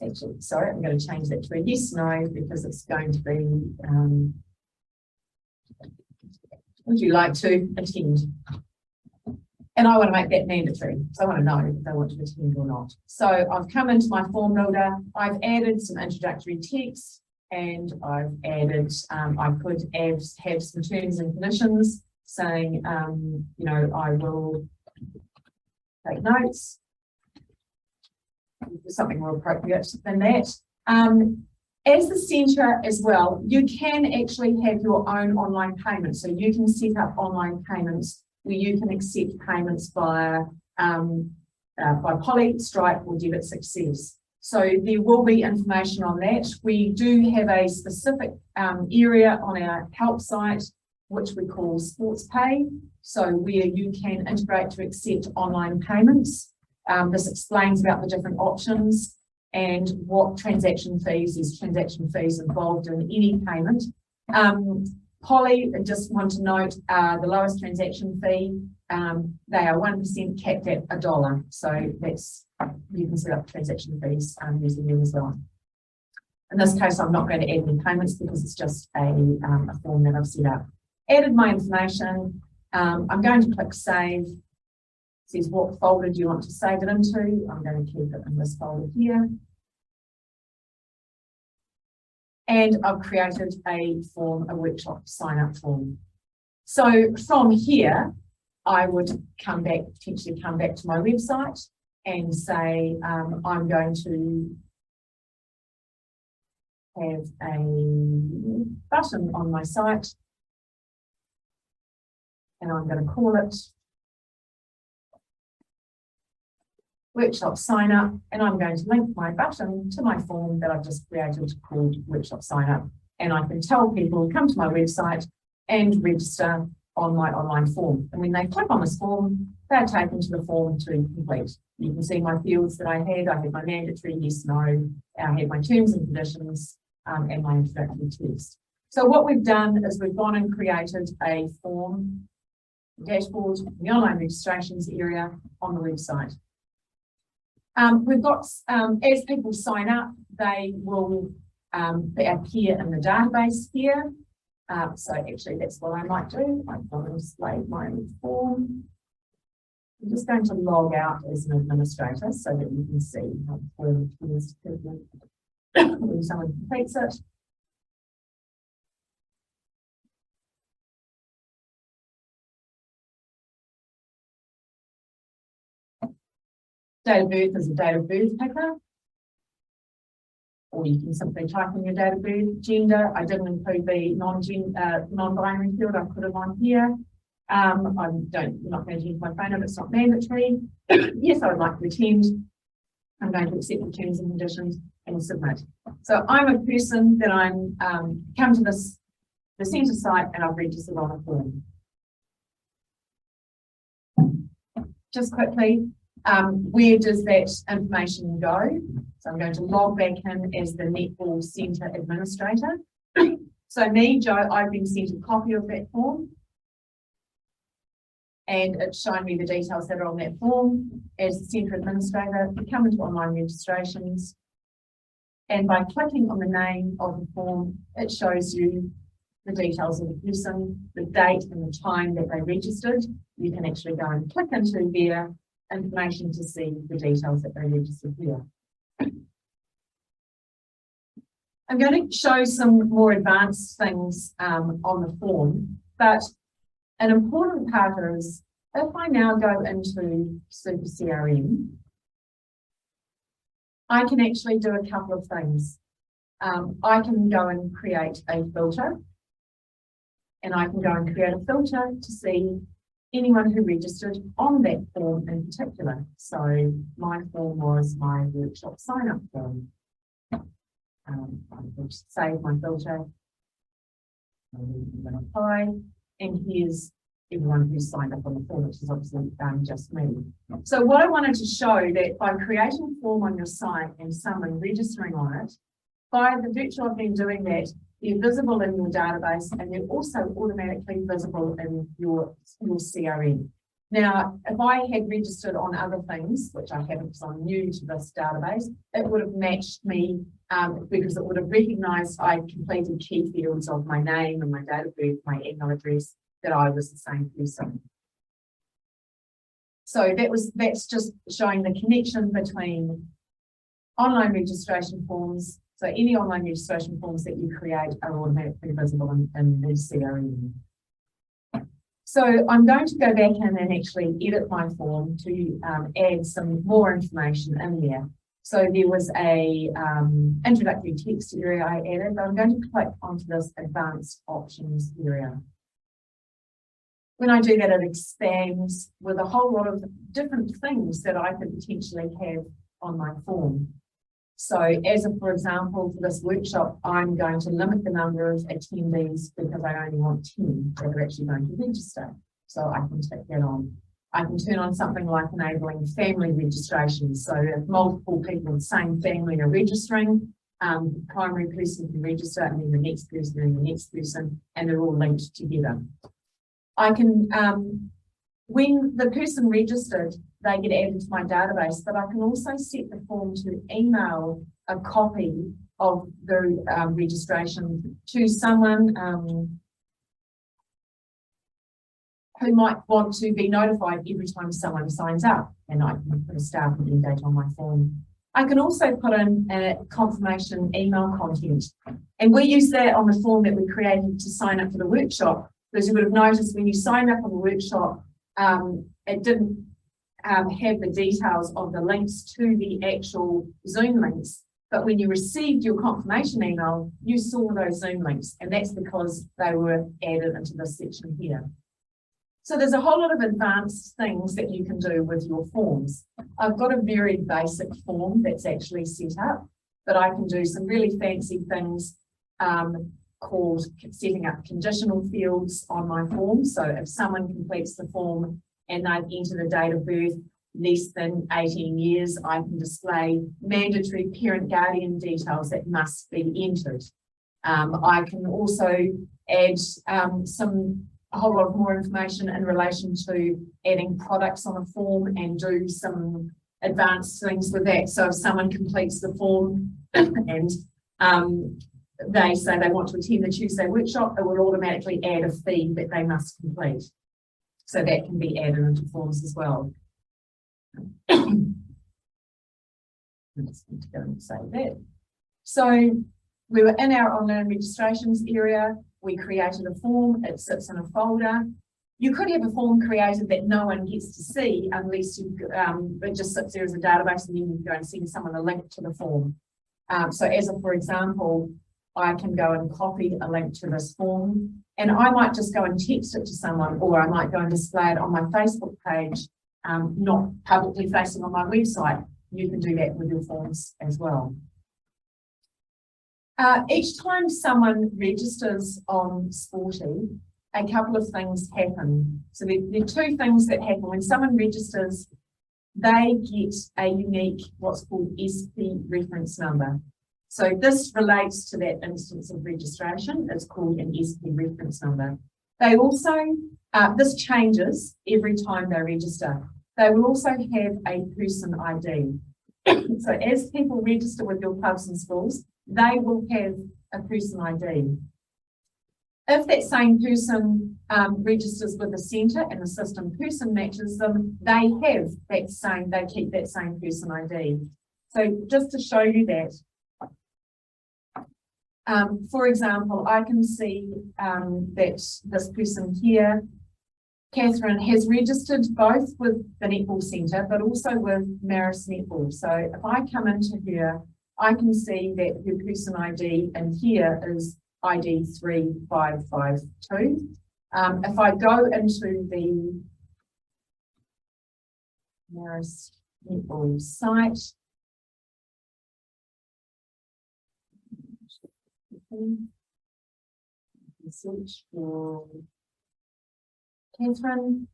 actually, sorry, I'm going to change that to a yes, no, because it's going to be, would you like to attend? And I want to make that mandatory. So I want to know if they want to attend or not. So I've come into my form builder. I've added some introductory text, and I've added, I could have some terms and conditions saying, you know, I will take notes. Something more appropriate than that. As the centre as well, you can actually have your own online payments. So you can set up online payments where you can accept payments via by Poly, Stripe, or Debit Success. So there will be information on that. We do have a specific area on our help site, which we call Sports Pay. So where you can integrate to accept online payments. This explains about the different options and what transaction fees, there's transaction fees involved in any payment. Poly, I just want to note, the lowest transaction fee, they are 1% capped at $1. So that's, you can set up transaction fees using them as well. In this case, I'm not going to add any payments because it's just a form that I've set up. Added my information. I'm going to click save. It says what folder do you want to save it into. I'm going to keep it in this folder here. And I've created a form, a workshop sign up form. So from here, I would potentially come back to my website and say, I'm going to have a button on my site and I'm going to call it Workshop Sign Up, and I'm going to link my button to my form that I've just created called Workshop Sign Up. And I can tell people come to my website and register on my online form. And when they click on this form, they're taken to the form to complete. You can see my fields that I had. I had my mandatory yes, no. I had my terms and conditions and my introductory text. So what we've done is we've gone and created a form dashboard in the online registrations area on the website. We've got, as people sign up, they will appear in the database here. So actually that's what I might do. I've got to display my form. I'm just going to log out as an administrator so that you can see how the form appears to people when someone completes it. Date of birth is a date of birth picker. Or you can simply type in your date of birth. Gender, I didn't include the non-binary field, I put it on here. I'm not going to use my phone number, it's not mandatory. Yes, I would like to attend. I'm going to accept the terms and conditions and submit. So I'm a person that I'm come to the centre site and I've registered on a form. Just quickly, where does that information go? So I'm going to log back in as the Netball Centre Administrator. So me, Joe, I've been sent a copy of that form. And it's showing me the details that are on that form. As the Centre Administrator, we come into online registrations. And by clicking on the name of the form, it shows you the details of the person, the date and the time that they registered. You can actually go and click into their information to see the details that they registered here. I'm going to show some more advanced things on the form, but an important part is if I now go into SuperCRM, I can actually do a couple of things. I can go and create a filter, and I can go and create a filter to see anyone who registered on that form in particular. So my form was my workshop sign-up form. I'm going to save my filter. I'm going to apply, and here's everyone who's signed up on the form, which is obviously just me. So what I wanted to show that by creating a form on your site and someone registering on it, by the virtue of them doing that, they're visible in your database and they're also automatically visible in your CRM. Now, if I had registered on other things, which I haven't because I'm new to this database, it would have matched me because it would have recognised I completed key fields of my name and my date of birth, my email address, that I was the same person. So that's just showing the connection between online registration forms. So any online registration forms that you create are automatically visible in the CRM. So I'm going to go back in and actually edit my form to add some more information in there. So there was a introductory text area I added, but I'm going to click onto this advanced options area. When I do that, it expands with a whole lot of different things that I could potentially have on my form. So as of, for example, for this workshop, I'm going to limit the number of attendees because I only want 10 that are actually going to register. So I can take that on. I can turn on something like enabling family registration. So if multiple people of the same family are registering, the primary person can register and then the next person and the next person, and they're all linked together. I can, when the person registered, they get added to my database, but I can also set the form to email a copy of the registration to someone who might want to be notified every time someone signs up, and I can put a start and end date on my form. I can also put in a confirmation email content, and we use that on the form that we created to sign up for the workshop, because you would have noticed when you signed up for the workshop, it didn't have the details of the links to the actual Zoom links, but when you received your confirmation email, you saw those Zoom links, and that's because they were added into this section here. So there's a whole lot of advanced things that you can do with your forms. I've got a very basic form that's actually set up, but I can do some really fancy things called setting up conditional fields on my form. So if someone completes the form and they've entered a date of birth less than 18 years, I can display mandatory parent guardian details that must be entered. I can also add a whole lot of more information in relation to adding products on a form and do some advanced things with that. So if someone completes the form and they say they want to attend the Tuesday workshop, it will automatically add a fee that they must complete. So that can be added into forms as well. I just need to go and save that. So we were in our online registrations area. We created a form. It sits in a folder. You could have a form created that no one gets to see unless you, it just sits there as a database and then you can go and send someone a link to the form. So as a, for example, I can go and copy a link to this form and I might just go and text it to someone, or I might go and display it on my Facebook page, not publicly facing on my website. You can do that with your forms as well. Each time someone registers on Sporty, a couple of things happen. So there are two things that happen. When someone registers, they get a unique, what's called SP reference number. So this relates to that instance of registration. It's called an SP reference number. They also, this changes every time they register. They will also have a person ID. So as people register with your clubs and schools, they will have a person ID. If that same person registers with the centre and the system person matches them, they have that same, they keep that same person ID. So just to show you that, for example, I can see that this person here, Catherine, has registered both with the Netball Centre, but also with Maris Netball. So if I come into her, I can see that her person ID in here is ID 3552. If I go into the Maris Netball site, search for Catherine,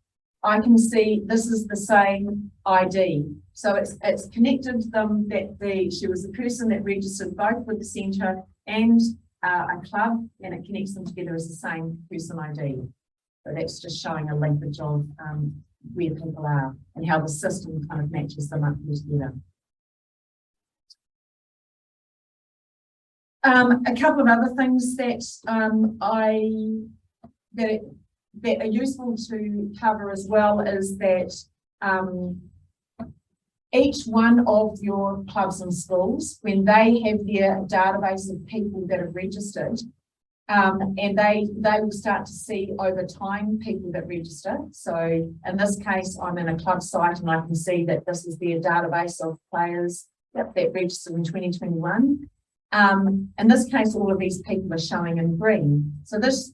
I can see this is the same ID. So it's connected them that she was the person that registered both with the centre and a club, and it connects them together as the same person ID. So that's just showing a linkage of where people are and how the system kind of matches them up together. A couple of other things that that are useful to cover as well is that each one of your clubs and schools, when they have their database of people that have registered, and they will start to see over time people that register. So in this case, I'm in a club site and I can see that this is their database of players that registered in 2021. In this case, all of these people are showing in green. So this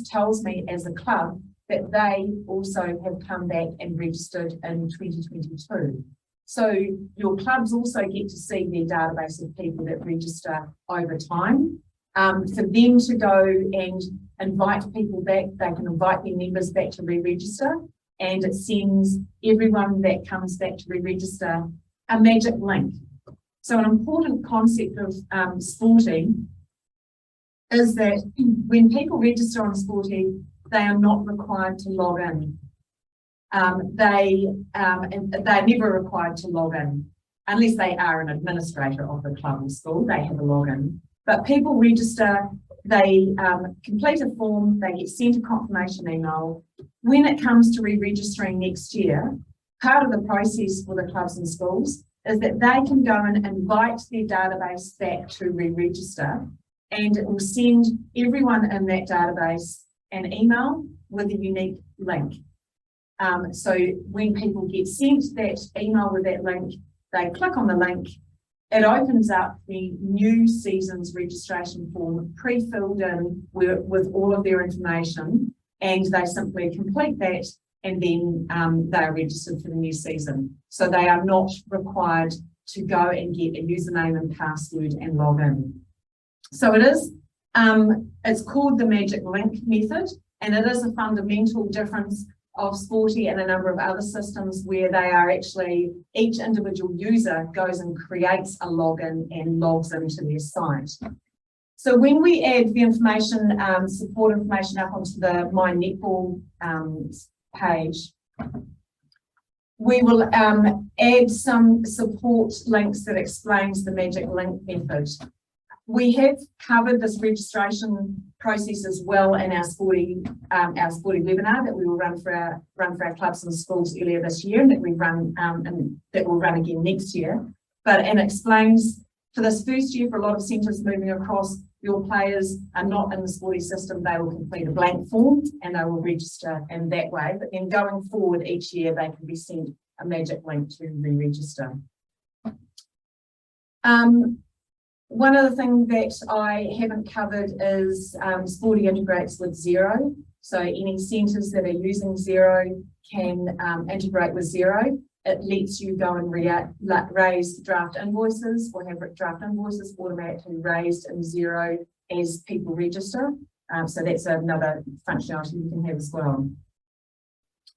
tells me as a club that they also have come back and registered in 2022. So your clubs also get to see their database of people that register over time. For them to go and invite people back, they can invite their members back to re-register, and it sends everyone that comes back to re-register a magic link. So an important concept of Sporty is that when people register on Sporty, they are not required to log in. They're never required to log in unless they are an administrator of the club or school. They have a login. But people register, they complete a form, they get sent a confirmation email. When it comes to re-registering next year, part of the process for the clubs and schools is that they can go and invite their database back to re-register, and it will send everyone in that database an email with a unique link. So when people get sent that email with that link, they click on the link, it opens up the new season's registration form pre-filled in with all of their information, and they simply complete that and then they are registered for the new season. So they are not required to go and get a username and password and log in. So it is, it's called the Magic Link method, and it is a fundamental difference of Sporty and a number of other systems where they are actually, each individual user goes and creates a login and logs into their site. So when we add the information, support information up onto the My Netball page, we will add some support links that explains the Magic Link method. We have covered this registration process as well in our Sporty webinar that we will run for our clubs and schools earlier this year, and that we run and that will run again next year. And explains for this first year, for a lot of centres moving across, your players are not in the Sporty system. They will complete a blank form and they will register in that way. But then going forward each year, they can be sent a magic link to re-register. One other thing that I haven't covered is Sporty integrates with Xero. So any centres that are using Xero can integrate with Xero. It lets you go and raise draft invoices or have draft invoices automatically raised in Xero as people register. So that's another functionality you can have as well.